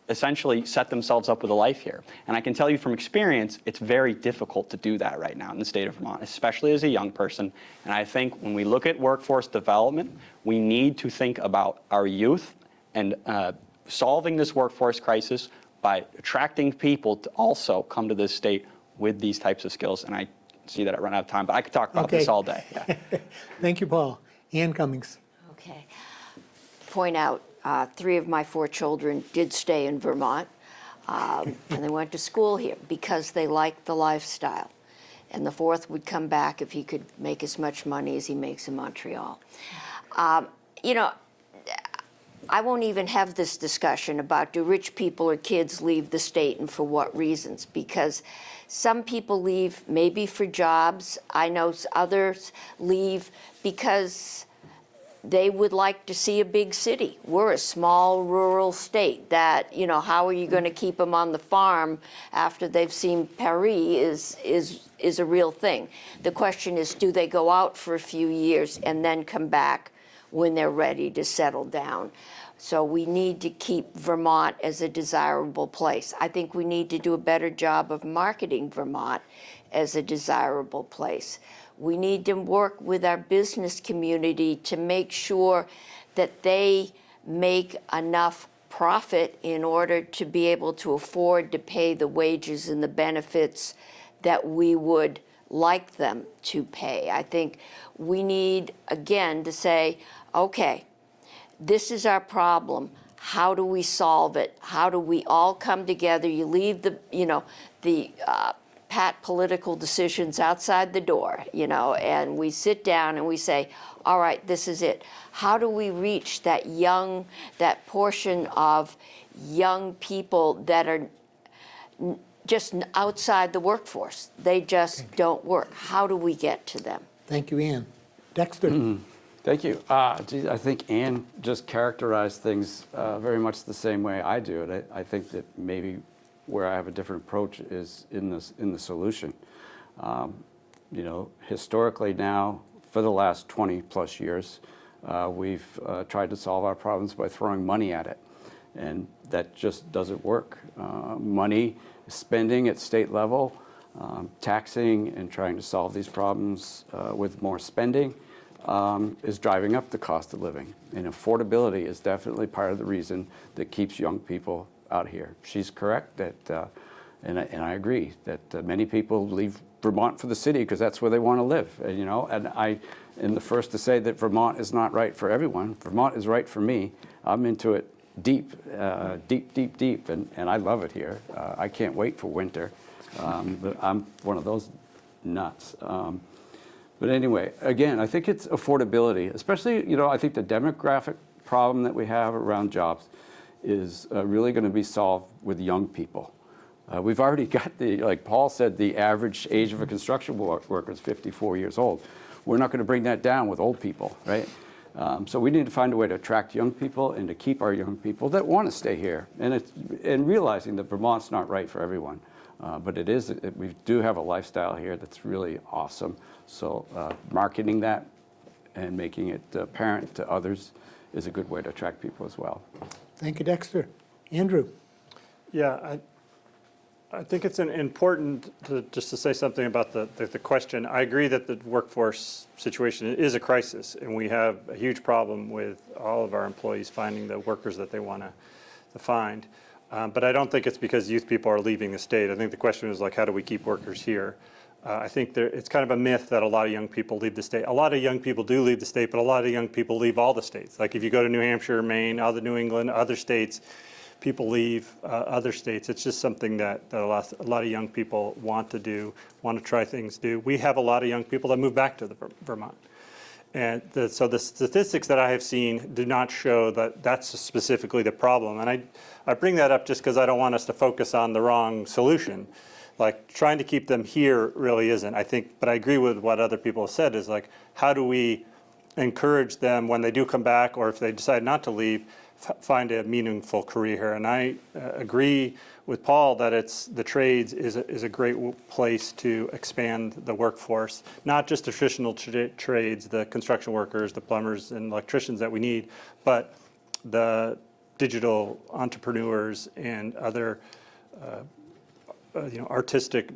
essentially set themselves up with a life here? And I can tell you from experience, it's very difficult to do that right now in the state of Vermont, especially as a young person. And I think when we look at workforce development, we need to think about our youth and solving this workforce crisis by attracting people to also come to this state with these types of skills. And I see that I run out of time, but I could talk about this all day. Yeah. Thank you, Paul. Ann Cummings. Okay. Point out, 3 of my 4 children did stay in Vermont, and they went to school here because they liked the lifestyle. And the 4th would come back if he could make as much money as he makes in Montreal. You know, I won't even have this discussion about do rich people or kids leave the state and for what reasons, because some people leave maybe for jobs. I know others leave because they would like to see a big city. We're a small rural state that, you know, how are you going to keep them on the farm after they've seen Paris is a real thing. The question is, do they go out for a few years and then come back when they're ready to settle down? So we need to keep Vermont as a desirable place. I think we need to do a better job of marketing Vermont as a desirable place. We need to work with our business community to make sure that they make enough profit in order to be able to afford to pay the wages and the benefits that we would like them to pay. I think we need, again, to say, okay, this is our problem. How do we solve it? How do we all come together? You leave the, you know, the pat political decisions outside the door, you know, and we sit down and we say, all right, this is it. How do we reach that portion of young people that are just outside the workforce? They just don't work. How do we get to them? Thank you, Ann. Dexter. Thank you. I think Ann just characterized things very much the same way I do. And I think that maybe where I have a different approach is in the solution. You know, historically now, for the last 20 plus years, we've tried to solve our problems by throwing money at it. And that just doesn't work. Money spending at state level, taxing and trying to solve these problems with more spending is driving up the cost of living. And affordability is definitely part of the reason that keeps young people out here. She's correct that, and I agree that many people leave Vermont for the city because that's where they want to live. You know, and I am the first to say that Vermont is not right for everyone. Vermont is right for me. I'm into it deep, and I love it here. I can't wait for winter, but I'm one of those nuts. But anyway, again, I think it's affordability, especially, you know, I think the demographic problem that we have around jobs is really going to be solved with young people. We've already got like Paul said, the average age of a construction worker is 54 years old. We're not going to bring that down with old people, right? So we need to find a way to attract young people and to keep our young people that want to stay here. And realizing that Vermont's not right for everyone. But we do have a lifestyle here that's really awesome. So marketing that and making it apparent to others is a good way to attract people as well. Thank you, Dexter. Andrew. Yeah, I think it's important just to say something about the question. I agree that the workforce situation is a crisis, and we have a huge problem with all of our employees finding the workers that they want to find. But I don't think it's because youth people are leaving the state. I think the question is like, how do we keep workers here? I think it's kind of a myth that a lot of young people leave the state. A lot of young people do leave the state, but a lot of young people leave all the states. Like if you go to New Hampshire, Maine, other New England, other states, people leave other states. It's just something that a lot of young people want to do, want to try things, do. We have a lot of young people that move back to Vermont. And so the statistics that I have seen do not show that that's specifically the problem. And I bring that up just because I don't want us to focus on the wrong solution. Like trying to keep them here really isn't, I think, but I agree with what other people have said, is like, how do we encourage them when they do come back, or if they decide not to leave, find a meaningful career here? And I agree with Paul that the trades is a great place to expand the workforce, not just the traditional trades, the construction workers, the plumbers and electricians that we need, but the digital entrepreneurs and other artistic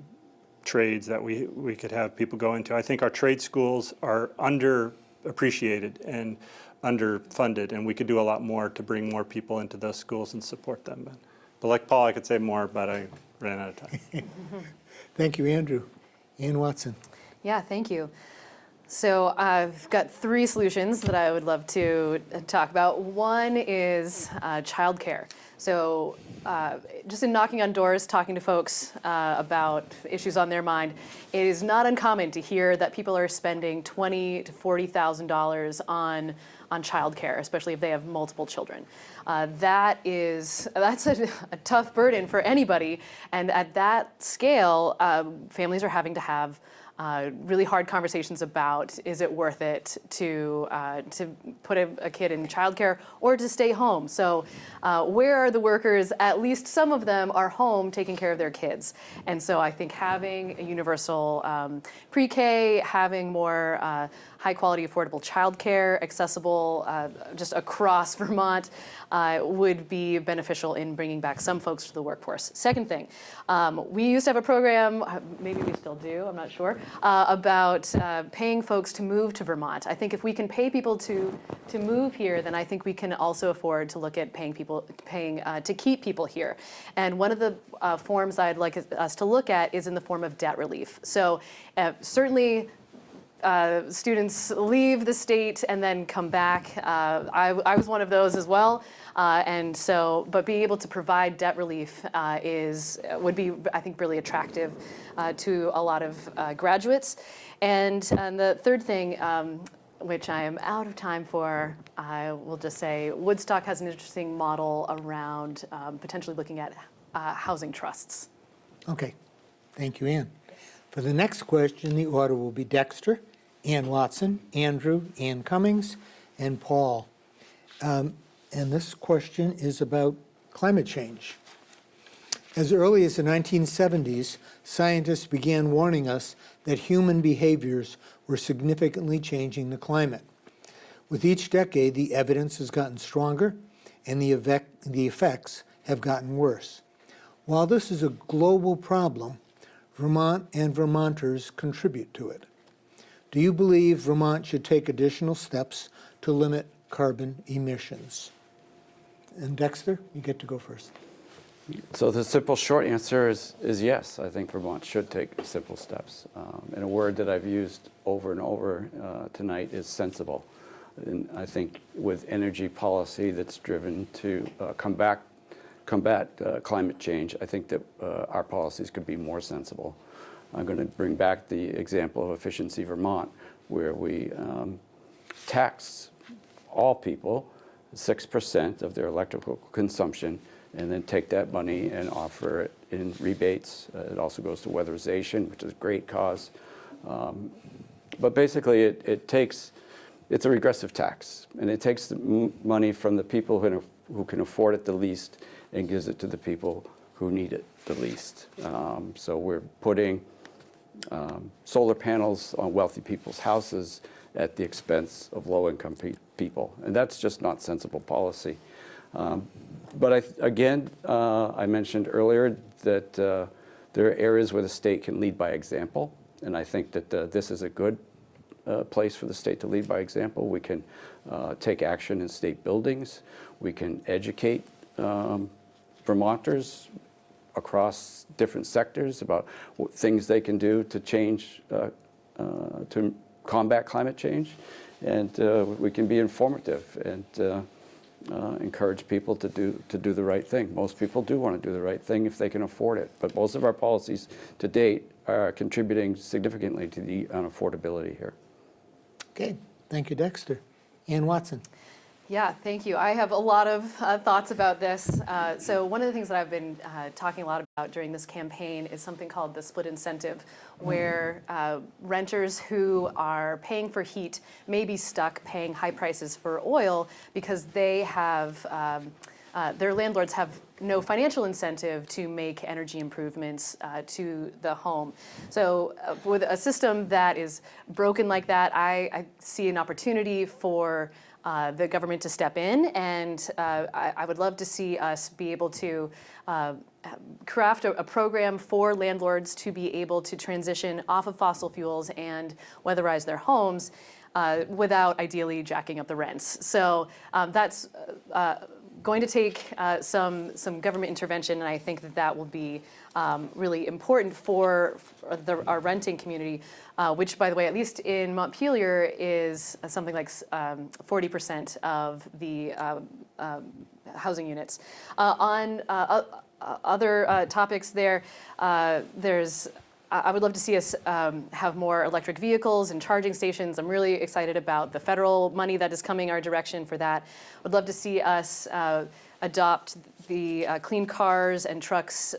trades that we could have people go into. I think our trade schools are underappreciated and underfunded, and we could do a lot more to bring more people into those schools and support them. But like Paul, I could say more, but I ran out of time. Thank you, Andrew. Ann Watson. Yeah, thank you. So I've got 3 solutions that I would love to talk about. One is childcare. So just in knocking on doors, talking to folks about issues on their mind, it is not uncommon to hear that people are spending $20,000 to $40,000 on childcare, especially if they have multiple children. That's a tough burden for anybody, and at that scale, families are having to have really hard conversations about, is it worth it to put a kid in childcare or to stay home? So where are the workers? At least some of them are home taking care of their kids. And so I think having a universal pre-K, having more high quality, affordable childcare accessible just across Vermont would be beneficial in bringing back some folks to the workforce. Second thing, we used to have a program, maybe we still do, I'm not sure, about paying folks to move to Vermont. I think if we can pay people to move here, then I think we can also afford to look at paying to keep people here. And one of the forms I'd like us to look at is in the form of debt relief. So certainly students leave the state and then come back. I was one of those as well. But being able to provide debt relief would be, I think, really attractive to a lot of graduates. And the third thing, which I am out of time for, I will just say Woodstock has an interesting model around potentially looking at housing trusts. Okay, thank you, Ann. For the next question, the order will be Dexter, Ann Watson, Andrew, Ann Cummings, and Paul. And this question is about climate change. As early as the 1970s, scientists began warning us that human behaviors were significantly changing the climate. With each decade, the evidence has gotten stronger and the effects have gotten worse. While this is a global problem, Vermont and Vermonters contribute to it. Do you believe Vermont should take additional steps to limit carbon emissions? And Dexter, you get to go first. So the simple short answer is yes. I think Vermont should take simple steps. And a word that I've used over and over tonight is sensible. And I think with energy policy that's driven to combat climate change, I think that our policies could be more sensible. I'm going to bring back the example of Efficiency Vermont, where we tax all people 6% of their electrical consumption, and then take that money and offer it in rebates. It also goes to weatherization, which is a great cause. But basically, it's a regressive tax, and it takes the money from the people who can afford it the least and gives it to the people who need it the least. So we're putting solar panels on wealthy people's houses at the expense of low-income people, and that's just not sensible policy. But I mentioned earlier that there are areas where the state can lead by example, and I think that this is a good place for the state to lead by example. We can take action in state buildings. We can educate Vermonters across different sectors about things they can do to change, to combat climate change. And we can be informative and encourage people to do the right thing. Most people do want to do the right thing if they can afford it. But most of our policies to date are contributing significantly to the unaffordability here. Okay, thank you, Dexter. Ann Watson. Yeah, thank you. I have a lot of thoughts about this. So one of the things that I've been talking a lot about during this campaign is something called the split incentive, where renters who are paying for heat may be stuck paying high prices for oil because they have their landlords have no financial incentive to make energy improvements to the home. So with a system that is broken like that, I see an opportunity for the government to step in, and I would love to see us be able to craft a program for landlords to be able to transition off of fossil fuels and weatherize their homes without ideally jacking up the rents. So that's going to take some government intervention, and I think that will be really important for our renting community, which, by the way, at least in Montpelier, is something like 40% of the housing units. On other topics there, I would love to see us have more electric vehicles and charging stations. I'm really excited about the federal money that is coming our direction for that. Would love to see us adopt the Clean Cars and Trucks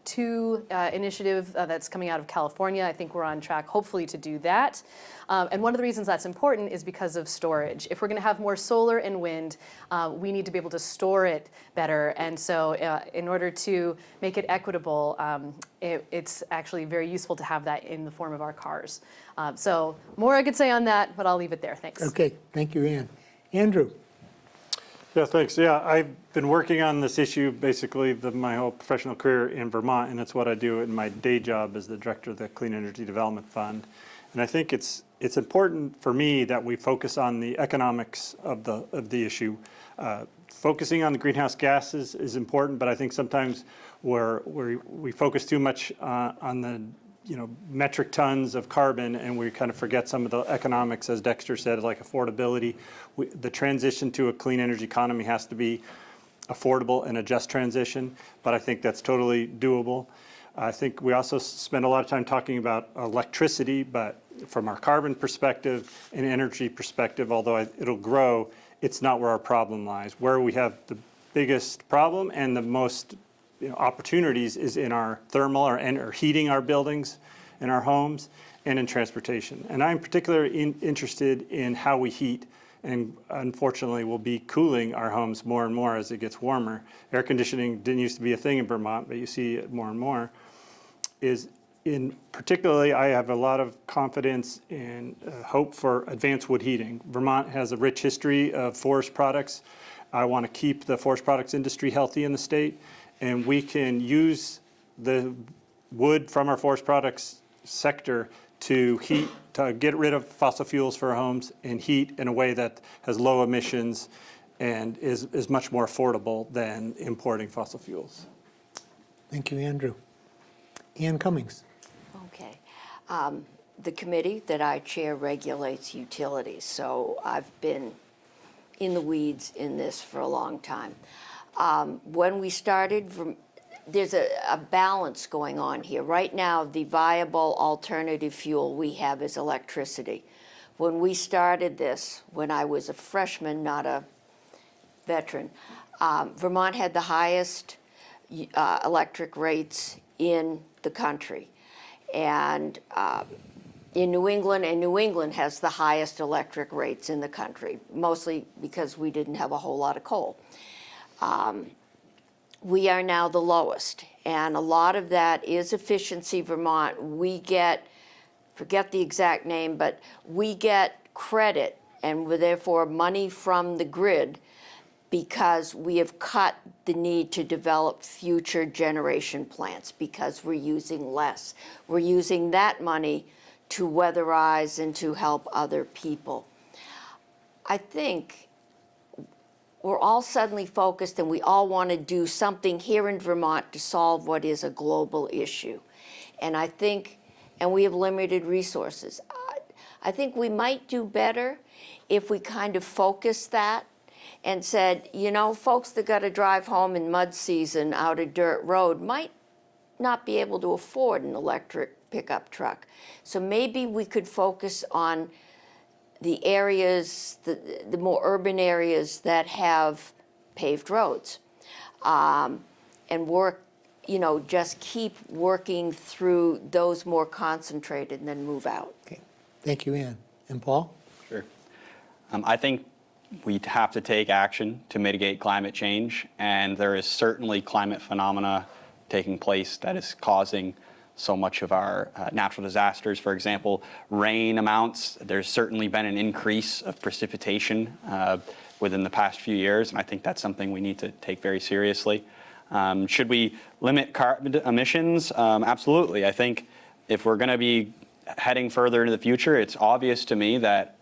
2 initiative that's coming out of California. I think we're on track, hopefully, to do that. And one of the reasons that's important is because of storage. If we're going to have more solar and wind, we need to be able to store it better. And so in order to make it equitable, it's actually very useful to have that in the form of our cars. So more I could say on that, but I'll leave it there. Thanks. Okay, thank you, Ann. Andrew. Yeah, thanks. Yeah, I've been working on this issue basically my whole professional career in Vermont, and it's what I do in my day job as the director of the Clean Energy Development Fund. And I think it's important for me that we focus on the economics of the issue. Focusing on the greenhouse gases is important, but I think sometimes we focus too much on the metric tons of carbon, and we kind of forget some of the economics, as Dexter said, like affordability. The transition to a clean energy economy has to be affordable and a just transition, but I think that's totally doable. I think we also spend a lot of time talking about electricity, but from our carbon perspective and energy perspective, although it'll grow, it's not where our problem lies. Where we have the biggest problem and the most opportunities is in our thermal or heating our buildings and our homes and in transportation. And I'm particularly interested in how we heat, and unfortunately we'll be cooling our homes more and more as it gets warmer. Air conditioning didn't used to be a thing in Vermont, but you see it more and more. Particularly, I have a lot of confidence and hope for advanced wood heating. Vermont has a rich history of forest products. I want to keep the forest products industry healthy in the state, and we can use the wood from our forest products sector to heat, to get rid of fossil fuels for our homes and heat in a way that has low emissions and is much more affordable than importing fossil fuels. Thank you, Andrew. Ann Cummings. Okay. The committee that I chair regulates utilities, so I've been in the weeds in this for a long time. When we started, there's a balance going on here. Right now, the viable alternative fuel we have is electricity. When we started this, when I was a freshman, not a veteran, Vermont had the highest electric rates in the country. And in New England has the highest electric rates in the country, mostly because we didn't have a whole lot of coal. We are now the lowest, and a lot of that is Efficiency Vermont. We get, forget the exact name, but we get credit and therefore money from the grid because we have cut the need to develop future generation plants because we're using less. We're using that money to weatherize and to help other people. I think we're all suddenly focused and we all want to do something here in Vermont to solve what is a global issue. And I think, and we have limited resources. I think we might do better if we kind of focused that and said, you know, folks that got to drive home in mud season out a dirt road might not be able to afford an electric pickup truck. So maybe we could focus on the areas, the more urban areas that have paved roads, and work, you know, just keep working through those more concentrated and then move out. Okay. Thank you, Ann. And Paul? Sure. I think we have to take action to mitigate climate change, and there is certainly climate phenomena taking place that is causing so much of our natural disasters. For example, rain amounts. There's certainly been an increase of precipitation within the past few years, and I think that's something we need to take very seriously. Should we limit carbon emissions? Absolutely. I think if we're going to be heading further into the future, it's obvious to me that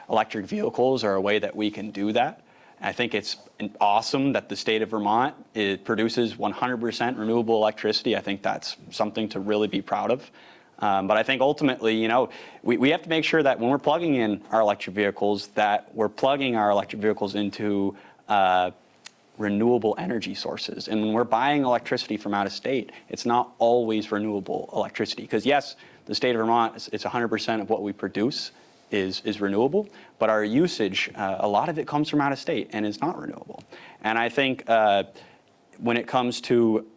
electric vehicles are a way that we can do that. I think it's awesome that the state of Vermont produces 100% renewable electricity. I think that's something to really be proud of. But I think ultimately, you know, we have to make sure that when we're plugging in our electric vehicles, that we're plugging our electric vehicles into renewable energy sources. And when we're buying electricity from out of state, it's not always renewable electricity. Because yes, the state of Vermont, it's 100% of what we produce is renewable, but our usage, a lot of it comes from out of state and is not renewable. And I think when it comes to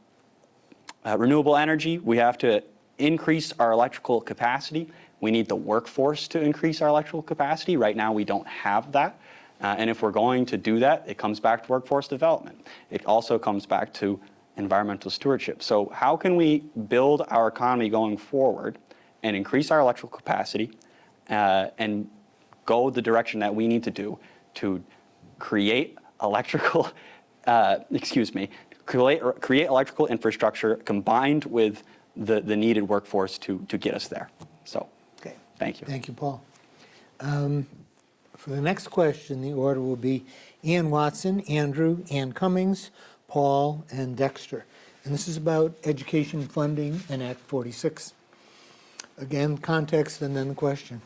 renewable energy, we have to increase our electrical capacity. We need the workforce to increase our electrical capacity. Right now, we don't have that. And if we're going to do that, it comes back to workforce development. It also comes back to environmental stewardship. So how can we build our economy going forward and increase our electrical capacity and go the direction that we need to do to create electrical, create electrical infrastructure combined with the needed workforce to get us there. So, Okay. Thank you. Thank you, Paul. For the next question, the order will be Ann Watson, Andrew, Ann Cummings, Paul, and Dexter. And this is about education funding and Act 46. Again, context and then the question.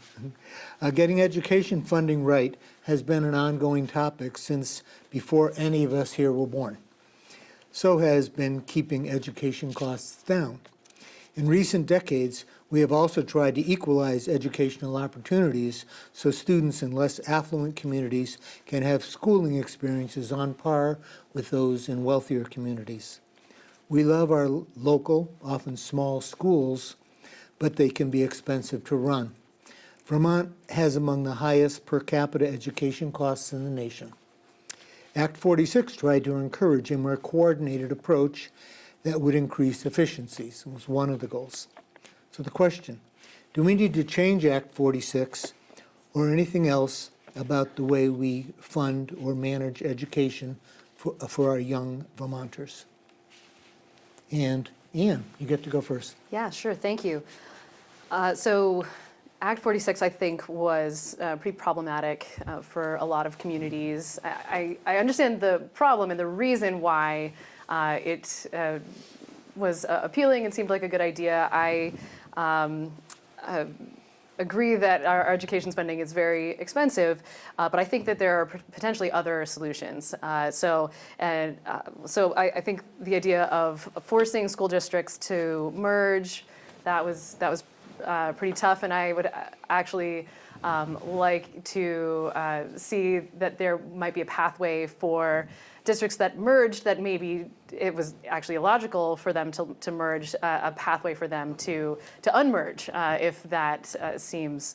Getting education funding right has been an ongoing topic since before any of us here were born. So has been keeping education costs down. In recent decades, we have also tried to equalize educational opportunities so students in less affluent communities can have schooling experiences on par with those in wealthier communities. We love our local, often small schools, but they can be expensive to run. Vermont has among the highest per capita education costs in the nation. Act 46 tried to encourage a more coordinated approach that would increase efficiencies. It was one of the goals. So the question, do we need to change Act 46 or anything else about the way we fund or manage education for our young Vermonters? And Ann, you get to go first. Yeah, sure. Thank you. So Act 46, I think, was pretty problematic for a lot of communities. I understand the problem and the reason why it was appealing and seemed like a good idea. I agree that our education spending is very expensive, but I think that there are potentially other solutions. So I think the idea of forcing school districts to merge, that was pretty tough, and I would actually like to see that there might be a pathway for districts that merged that maybe it was actually illogical for them to merge, a pathway for them to unmerge if that seems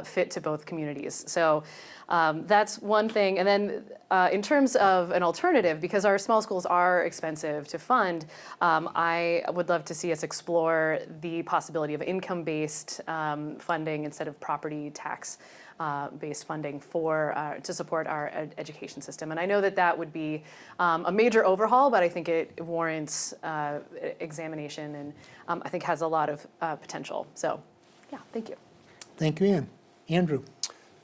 fit to both communities. So that's one thing. And then in terms of an alternative, because our small schools are expensive to fund, I would love to see us explore the possibility of income-based funding instead of property tax based funding to support our education system. And I know that would be a major overhaul, but I think it warrants examination and I think has a lot of potential. So yeah, thank you. Thank you, Ann. Andrew.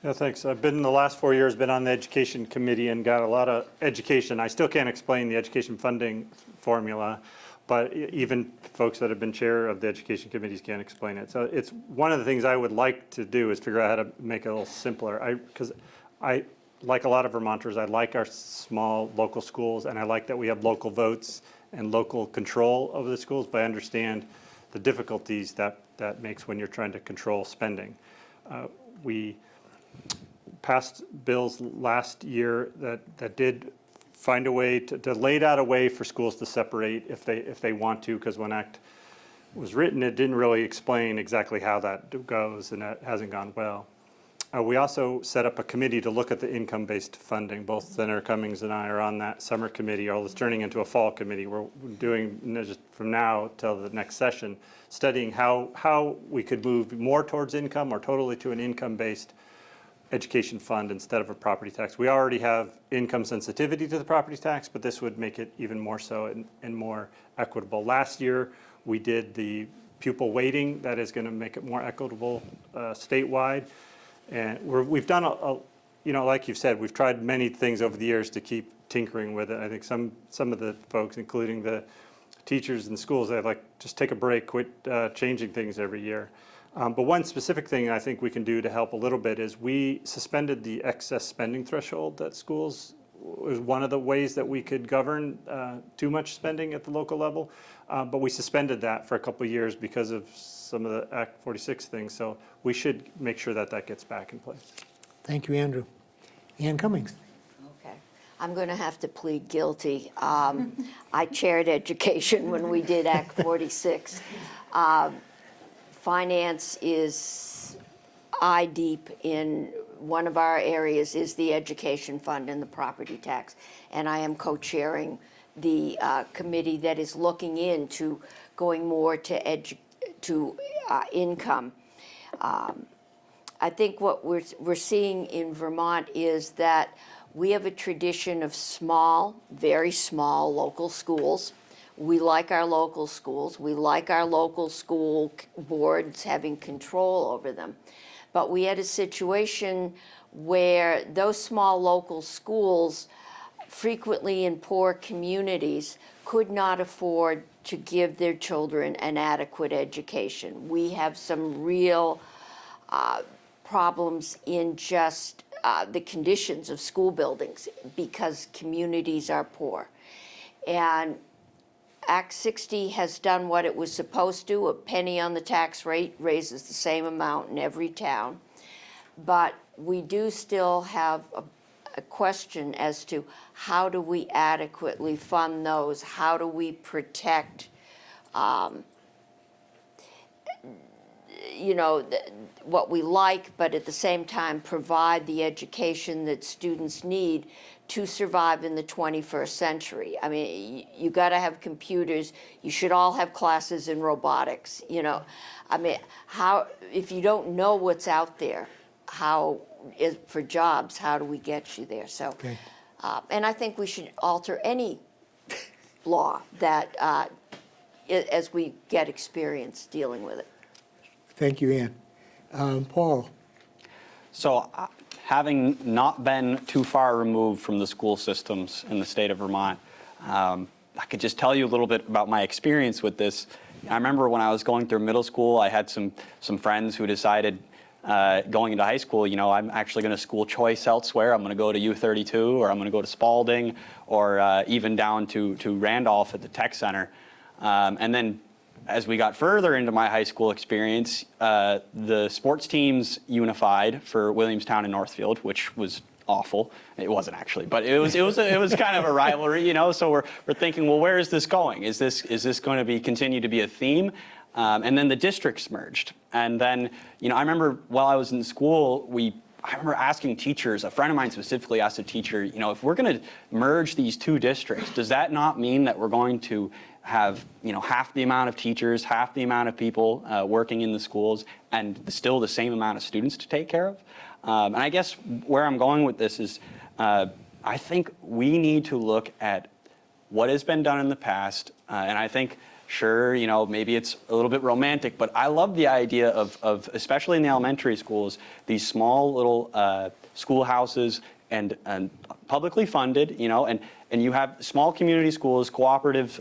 Yeah, thanks. I've been, the last 4 years, been on the education committee and got a lot of education. I still can't explain the education funding formula, but even folks that have been chair of the education committees can't explain it. So it's one of the things I would like to do is figure out how to make it a little simpler. Because I, like a lot of Vermonters, I like our small local schools, and I like that we have local votes and local control over the schools, but I understand the difficulties that makes when you're trying to control spending. We passed bills last year that did find a way to laid out a way for schools to separate if they want to, because when Act was written, it didn't really explain exactly how that goes, and that hasn't gone well. We also set up a committee to look at the income-based funding. Both Senator Cummings and I are on that summer committee, or it's turning into a fall committee. We're doing, just from now till the next session, studying how we could move more towards income or totally to an income-based education fund instead of a property tax. We already have income sensitivity to the property tax, but this would make it even more so and more equitable. Last year, we did the pupil weighting that is going to make it more equitable statewide. And we've done, like you've said, we've tried many things over the years to keep tinkering with it. I think some of the folks, including the teachers in schools, they're like, just take a break, quit changing things every year. But one specific thing I think we can do to help a little bit is we suspended the excess spending threshold that schools was one of the ways that we could govern too much spending at the local level. But we suspended that for a couple of years because of some of the Act 46 things. So we should make sure that gets back in place. Thank you, Andrew. Ann Cummings. Okay. I'm going to have to plead guilty. I chaired education when we did Act 46. Finance is eye deep in one of our areas is the education fund and the property tax. And I am co-chairing the committee that is looking into going more to income. I think what we're seeing in Vermont is that we have a tradition of small, very small local schools. We like our local schools. We like our local school boards having control over them. But we had a situation where those small local schools, frequently in poor communities, could not afford to give their children an adequate education. We have some real problems in just the conditions of school buildings because communities are poor. And Act 60 has done what it was supposed to. A penny on the tax rate raises the same amount in every town. But we do still have a question as to how do we adequately fund those? How do we protect, what we like, but at the same time provide the education that students need to survive in the 21st century. I mean, you got to have computers. You should all have classes in robotics. I mean, if you don't know what's out there, for jobs, how do we get you there? So, Okay. and I think we should alter any law that as we get experience dealing with it. Thank you, Ann. Paul. So having not been too far removed from the school systems in the state of Vermont, I could just tell you a little bit about my experience with this. I remember when I was going through middle school, I had some friends who decided going into high school, I'm actually going to school choice elsewhere. I'm going to go to U32, or I'm going to go to Spalding, or even down to Randolph at the Tech Center. And then as we got further into my high school experience, the sports teams unified for Williamstown and Northfield, which was awful. It wasn't actually, but it was kind of a rivalry, So we're thinking, well, where is this going? Is this going to continue to be a theme? And then the districts merged. And then, I remember while I was in school, I remember asking teachers, a friend of mine specifically asked a teacher, if we're going to merge these two districts, does that not mean that we're going to have, half the amount of teachers, half the amount of people working in the schools, and still the same amount of students to take care of? And I guess where I'm going with this is, I think we need to look at what has been done in the past, and I think Sure, maybe it's a little bit romantic, but I love the idea of especially in the elementary schools, these small little schoolhouses and publicly funded, and you have small community schools, cooperative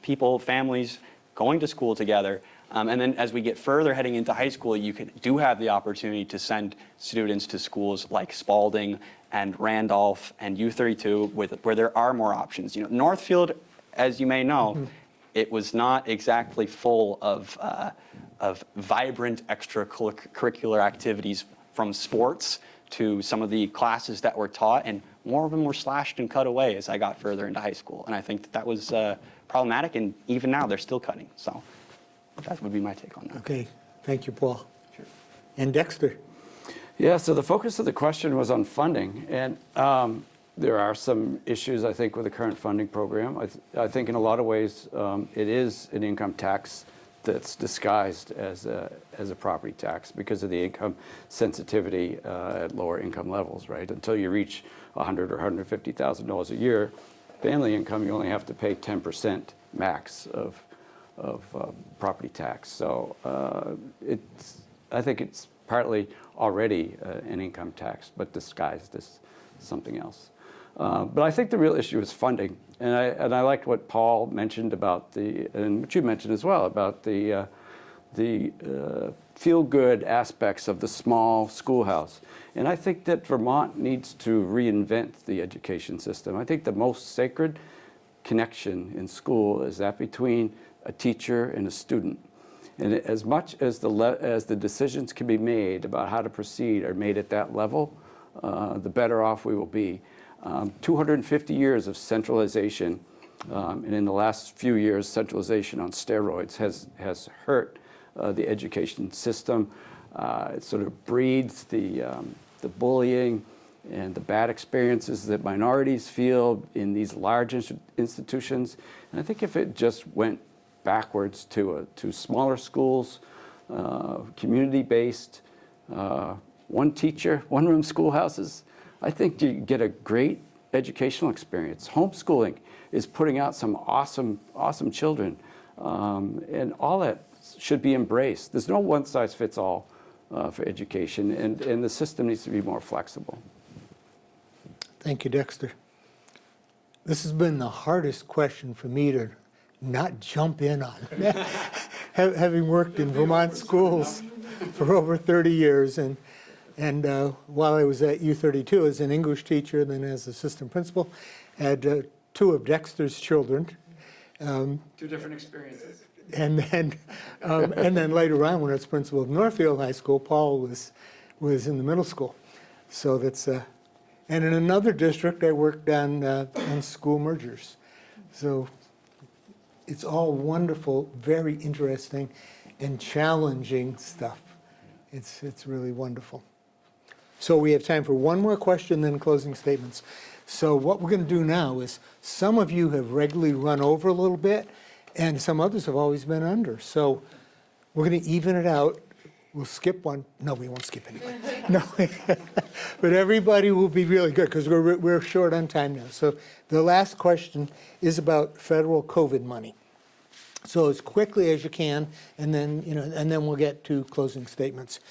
people, families going to school together. And then as we get further heading into high school, you do have the opportunity to send students to schools like Spalding and Randolph and U32 where there are more options. Northfield, as you may know, it was not exactly full of vibrant extracurricular activities, from sports to some of the classes that were taught, and more of them were slashed and cut away as I got further into high school. And I think that was problematic, and even now they're still cutting. So that would be my take on that. Okay, thank you, Paul. Sure. And Dexter. Yeah, so the focus of the question was on funding, and there are some issues, I think, with the current funding program. I think in a lot of ways it is an income tax that's disguised as a property tax because of the income sensitivity at lower income levels, right? Until you reach $100,000 or $150,000 a year, family income, you only have to pay 10% max of property tax. So I think it's partly already an income tax, but disguised as something else. But I think the real issue is funding, and I liked what Paul mentioned about and what you mentioned as well, about the feel-good aspects of the small schoolhouse. And I think that Vermont needs to reinvent the education system. I think the most sacred connection in school is that between a teacher and a student. And as much as the decisions can be made about how to proceed are made at that level, the better off we will be. 250 years of centralization, and in the last few years, centralization on steroids has hurt the education system. It sort of breeds the bullying and the bad experiences that minorities feel in these large institutions. And I think if it just went backwards to smaller schools, community-based, one teacher, one-room schoolhouses, I think you get a great educational experience. Homeschooling is putting out some awesome children, and all that should be embraced. There's no one-size-fits-all for education, and the system needs to be more flexible. Thank you, Dexter. This has been the hardest question for me to not jump in on. Having worked in Vermont schools for over 30 years, and while I was at U32 as an English teacher, then as assistant principal, had two of Dexter's children. Two different experiences. And then later on, when I was principal of Northfield High School, Paul was in the middle school. So that's and in another district, I worked on school mergers. So it's all wonderful, very interesting, and challenging stuff. It's really wonderful. So we have time for one more question, then closing statements. So what we're going to do now is, some of you have regularly run over a little bit, and some others have always been under. So we're going to even it out. We'll skip one. No, we won't skip anyone. No, but everybody will be really good because we're short on time now. So the last question is about federal COVID money. So as quickly as you can, and then we'll get to closing statements.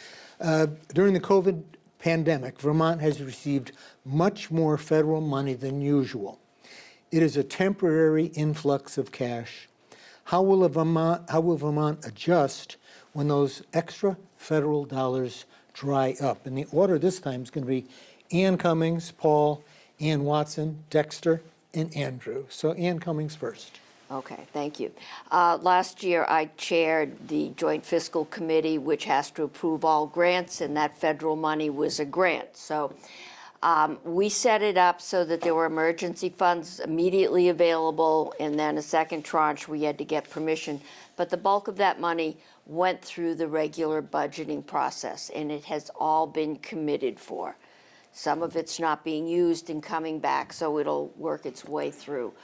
During the COVID pandemic, Vermont has received much more federal money than usual. It is a temporary influx of cash. How will Vermont adjust when those extra federal dollars dry up? And the order this time is going to be Ann Cummings, Paul, Ann Watson, Dexter, and Andrew. So Ann Cummings first. Okay, thank you. Last year, I chaired the Joint Fiscal Committee, which has to approve all grants, and that federal money was a grant. So we set it up so that there were emergency funds immediately available, and then a second tranche we had to get permission. But the bulk of that money went through the regular budgeting process, and it has all been committed for. Some of it's not being used and coming back, so it'll work its way through.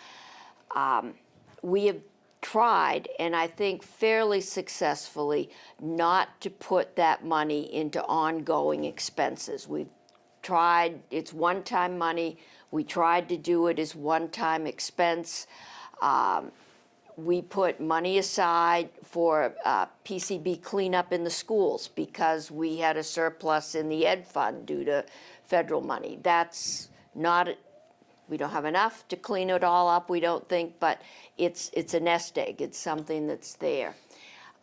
We have tried, and I think fairly successfully, not to put that money into ongoing expenses. We've tried, it's one-time money. We tried to do it as one-time expense. We put money aside for PCB cleanup in the schools because we had a surplus in the ed fund due to federal money. That's not, we don't have enough to clean it all up, we don't think, but it's a nest egg. It's something that's there.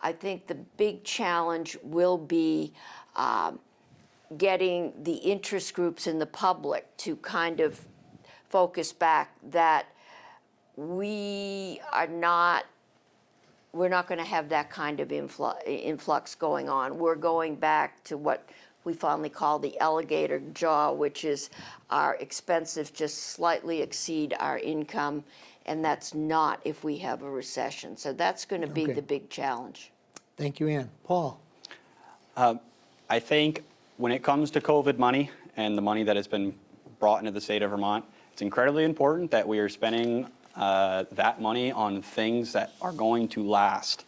I think the big challenge will be getting the interest groups in the public to kind of focus back that we're not going to have that kind of influx going on. We're going back to what we fondly call the alligator jaw, which is our expenses just slightly exceed our income, and that's not if we have a recession. So that's going to be Okay. the big challenge. Thank you, Ann. Paul? I think when it comes to COVID money and the money that has been brought into the state of Vermont, it's incredibly important that we are spending that money on things that are going to last.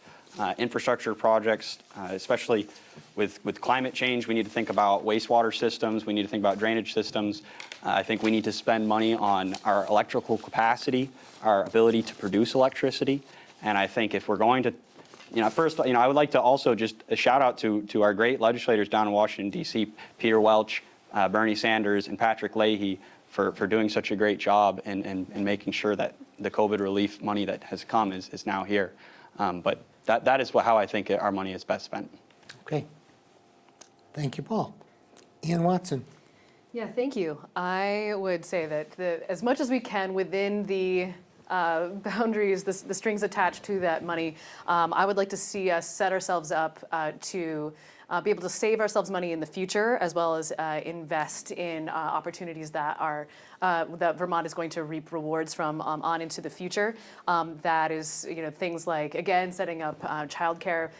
Infrastructure projects, especially with climate change, we need to think about wastewater systems, we need to think about drainage systems. I think we need to spend money on our electrical capacity, our ability to produce electricity. And I think if we're going to, first, I would like to also just a shout out to our great legislators down in Washington, D.C., Peter Welch, Bernie Sanders, and Patrick Leahy for doing such a great job and making sure that the COVID relief money that has come is now here. But that is how I think our money is best spent. Okay. Thank you, Paul. Ann Watson? Yeah, thank you. I would say that as much as we can within the boundaries, the strings attached to that money, I would like to see us set ourselves up to be able to save ourselves money in the future, as well as invest in opportunities that Vermont is going to reap rewards from on into the future. That is, things like, again, setting up childcare.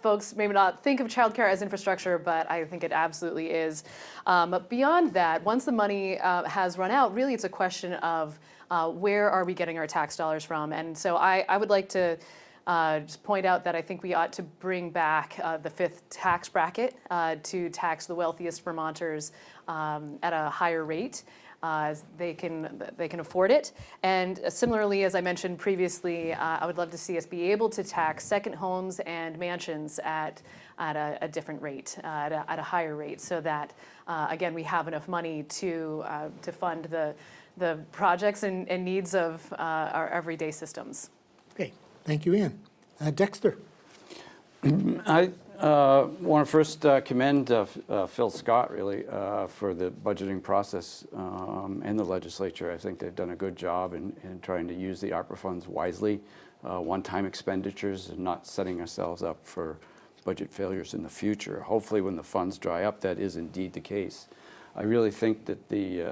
Folks maybe not think of childcare as infrastructure, but I think it absolutely is. But beyond that, once the money has run out, really it's a question of where are we getting our tax dollars from? And so I would like to just point out that I think we ought to bring back the fifth tax bracket to tax the wealthiest Vermonters at a higher rate. They can afford it. And similarly, as I mentioned previously, I would love to see us be able to tax second homes and mansions at a different rate, at a higher rate, so that again we have enough money to fund the projects and needs of our everyday systems. Okay. Thank you, Ann. Dexter? I want to first commend Phil Scott, really, for the budgeting process and the legislature. I think they've done a good job in trying to use the ARPA funds wisely, one-time expenditures, and not setting ourselves up for budget failures in the future. Hopefully, when the funds dry up, that is indeed the case. I really think that the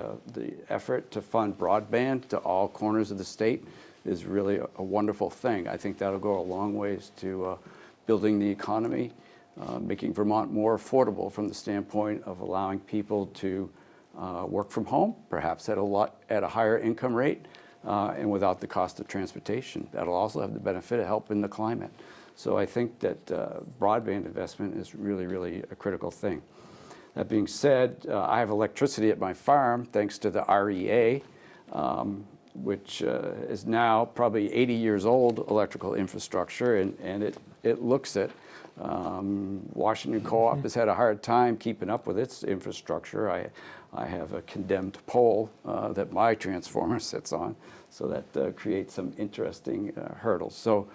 effort to fund broadband to all corners of the state is really a wonderful thing. I think that'll go a long ways to building the economy, making Vermont more affordable from the standpoint of allowing people to work from home, perhaps at a higher income rate, and without the cost of transportation. That'll also have the benefit of helping the climate. So I think that broadband investment is really, really a critical thing. That being said, I have electricity at my farm thanks to the REA, which is now probably 80 years old electrical infrastructure, and it looks it. Washington Co-op has had a hard time keeping up with its infrastructure. I have a condemned pole that my transformer sits on, so that creates some interesting hurdles. So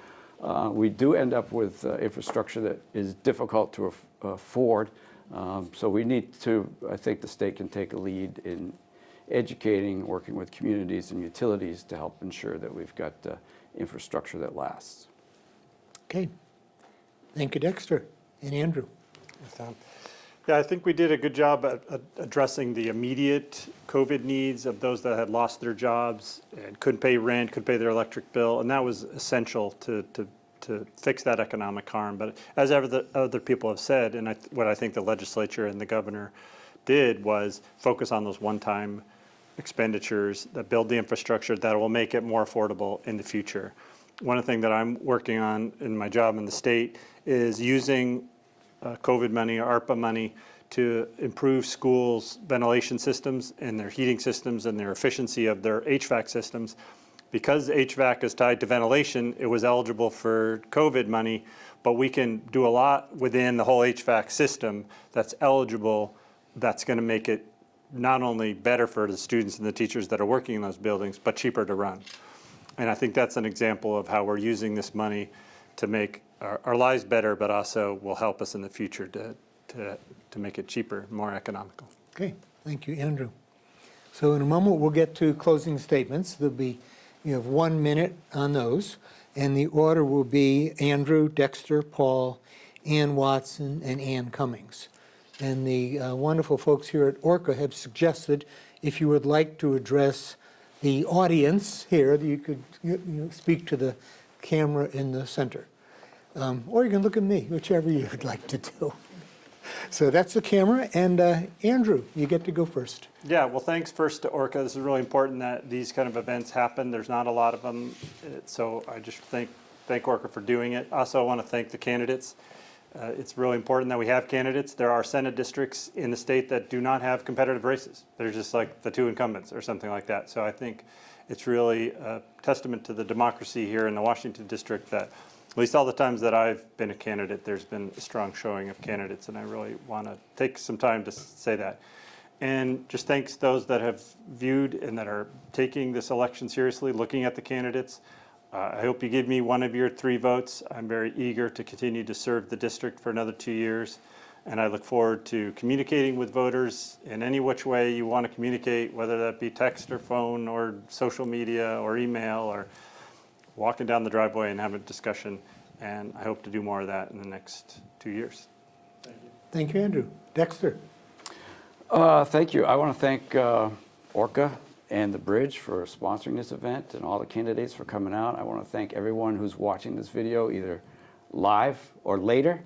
we do end up with infrastructure that is difficult to afford. So we need to, I think the state can take a lead in educating, working with communities and utilities to help ensure that we've got infrastructure that lasts. Okay. Thank you, Dexter. And Andrew? Yeah, I think we did a good job at addressing the immediate COVID needs of those that had lost their jobs and couldn't pay rent, couldn't pay their electric bill, and that was essential to fix that economic harm. But as other people have said, and what I think the legislature and the governor did was focus on those one-time expenditures that build the infrastructure that will make it more affordable in the future. One of the things that I'm working on in my job in the state is using COVID money or ARPA money to improve schools' ventilation systems and their heating systems and their efficiency of their HVAC systems, because HVAC is tied to ventilation, it was eligible for COVID money, but we can do a lot within the whole HVAC system that's eligible, that's going to make it not only better for the students and the teachers that are working in those buildings, but cheaper to run. And I think that's an example of how we're using this money to make our lives better, but also will help us in the future to make it cheaper, more economical. Okay, thank you, Andrew. So in a moment, we'll get to closing statements. There'll be, you have 1 minute on those, and the order will be Andrew, Dexter, Paul, Ann Watson, and Ann Cummings. And the wonderful folks here at Orca have suggested if you would like to address the audience here, you could speak to the camera in the center. Or you can look at me, whichever you would like to do. So that's the camera, and Andrew, you get to go first. Yeah, well, thanks first to Orca. This is really important that these kind of events happen. There's not a lot of them, so I just thank Orca for doing it. Also, I want to thank the candidates. It's really important that we have candidates. There are Senate districts in the state that do not have competitive races. They're just like the two incumbents or something like that. So I think it's really a testament to the democracy here in the Washington district that at least all the times that I've been a candidate, there's been a strong showing of candidates, and I really want to take some time to say that. And just thanks those that have viewed and that are taking this election seriously, looking at the candidates. I hope you give me one of your 3 votes. I'm very eager to continue to serve the district for another 2 years, and I look forward to communicating with voters in any which way you want to communicate, whether that be text or phone or social media or email or walking down the driveway and having a discussion, and I hope to do more of that in the next 2 years. Thank you. Thank you, Andrew. Dexter. Thank you. I want to thank Orca and the Bridge for sponsoring this event and all the candidates for coming out. I want to thank everyone who's watching this video either live or later.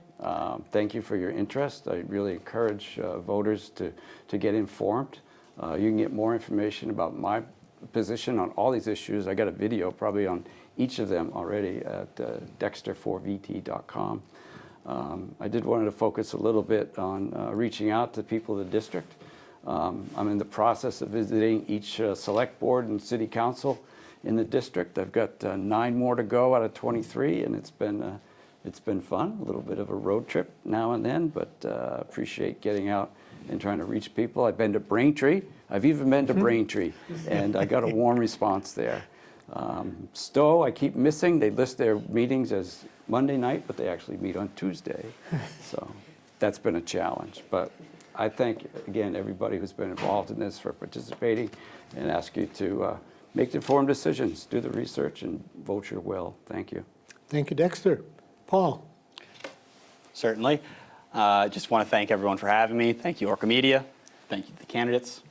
Thank you for your interest. I really encourage voters to get informed. You can get more information about my position on all these issues. I got a video probably on each of them already at dexter4vt.com. I did want to focus a little bit on reaching out to people in the district. I'm in the process of visiting each select board and city council in the district. I've got 9 more to go out of 23, and it's been fun, a little bit of a road trip now and then, but appreciate getting out and trying to reach people. I've been to Braintree. I've even been to Braintree, and I got a warm response there. Stowe, I keep missing. They list their meetings as Monday night, but they actually meet on Tuesday. So that's been a challenge. But I thank, again, everybody who's been involved in this for participating and ask you to make informed decisions, do the research, and vote your will. Thank you. Thank you, Dexter. Paul. Certainly. Just want to thank everyone for having me. Thank you, Orca Media. Thank you to the candidates.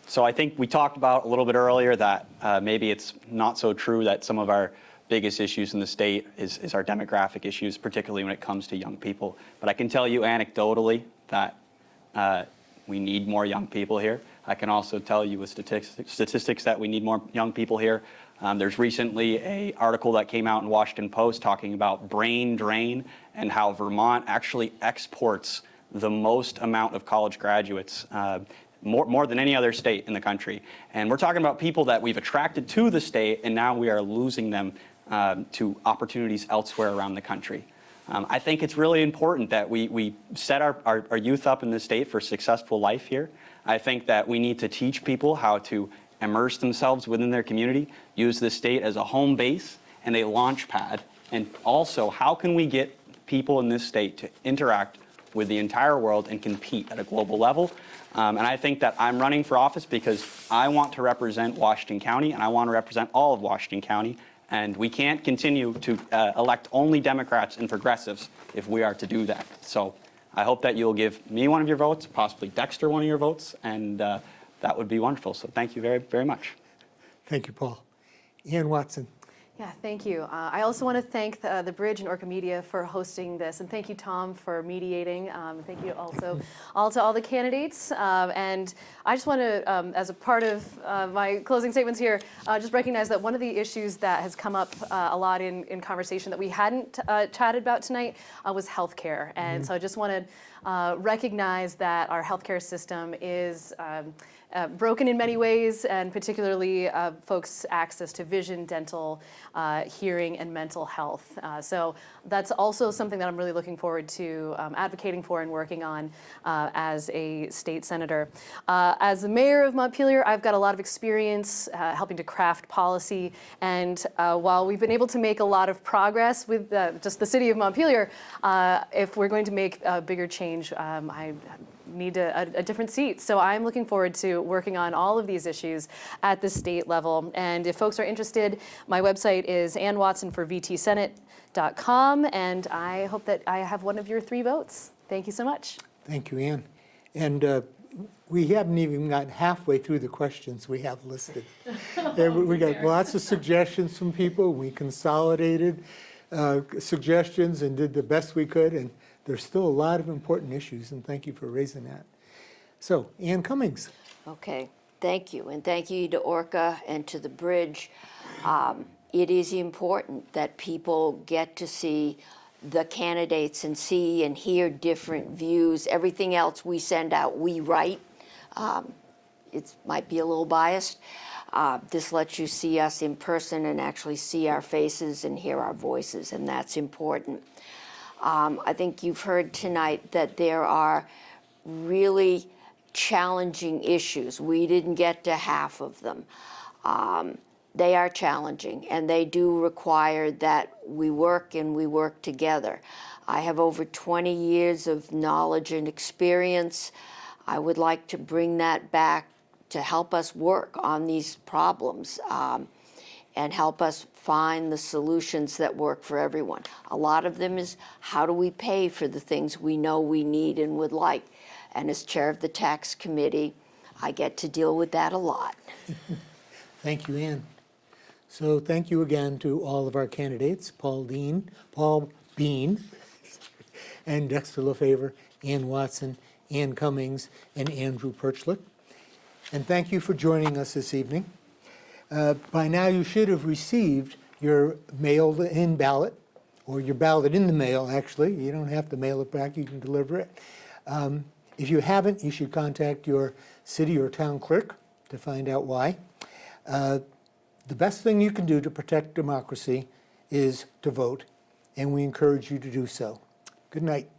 So I think we talked about a little bit earlier that maybe it's not so true that some of our biggest issues in the state is our demographic issues, particularly when it comes to young people. But I can tell you anecdotally that we need more young people here. I can also tell you with statistics that we need more young people here. There's recently an article that came out in Washington Post talking about brain drain and how Vermont actually exports the most amount of college graduates, more than any other state in the country. And we're talking about people that we've attracted to the state, and now we are losing them to opportunities elsewhere around the country. I think it's really important that we set our youth up in the state for successful life here. I think that we need to teach people how to immerse themselves within their community, use the state as a home base and a launch pad, and also how can we get people in this state to interact with the entire world and compete at a global level. And I think that I'm running for office because I want to represent Washington County, and I want to represent all of Washington County. And we can't continue to elect only Democrats and progressives if we are to do that. So I hope that you'll give me one of your votes, possibly Dexter one of your votes, and that would be wonderful. So thank you very, very much. Thank you, Paul. Ann Watson. Yeah, thank you. I also want to thank the Bridge and Orca Media for hosting this, and thank you, Tom, for mediating. Thank you also to all the candidates. And I just want to, as a part of my closing statements here, just recognize that one of the issues that has come up a lot in conversation that we hadn't chatted about tonight was healthcare. And so I just wanted recognize that our healthcare system is broken in many ways, and particularly folks' access to vision, dental, hearing, and mental health. So that's also something that I'm really looking forward to advocating for and working on as a state senator. As the mayor of Montpelier, I've got a lot of experience helping to craft policy, and while we've been able to make a lot of progress with just the city of Montpelier, if we're going to make a bigger change, I need a different seat. So I'm looking forward to working on all of these issues at the state level. And if folks are interested, my website is annwatsonforvtsenate.com, and I hope that I have one of your 3 votes. Thank you so much. Thank you, Ann. And we haven't even gotten halfway through the questions we have listed. And we got lots of suggestions from people. We consolidated suggestions and did the best we could. And there's still a lot of important issues, and thank you for raising that. So, Ann Cummings. Okay, thank you, and thank you to Orca and to the Bridge. It is important that people get to see the candidates and see and hear different views. Everything else we send out, we write. It might be a little biased. This lets you see us in person and actually see our faces and hear our voices, and that's important. I think you've heard tonight that there are really challenging issues. We didn't get to half of them. They are challenging, and they do require that we work and we work together. I have over 20 years of knowledge and experience. I would like to bring that back to help us work on these problems and help us find the solutions that work for everyone. A lot of them is, how do we pay for the things we know we need and would like? And as chair of the tax committee, I get to deal with that a lot. Thank you, Ann. So thank you again to all of our candidates, Paul Bean, and Dexter LeFavour, Ann Watson, Ann Cummings, and Andrew Perchlik. And thank you for joining us this evening. By now you should have received your mailed-in ballot, or your ballot in the mail, actually. You don't have to mail it back, you can deliver it. If you haven't, you should contact your city or town clerk to find out why. The best thing you can do to protect democracy is to vote, and we encourage you to do so. Good night.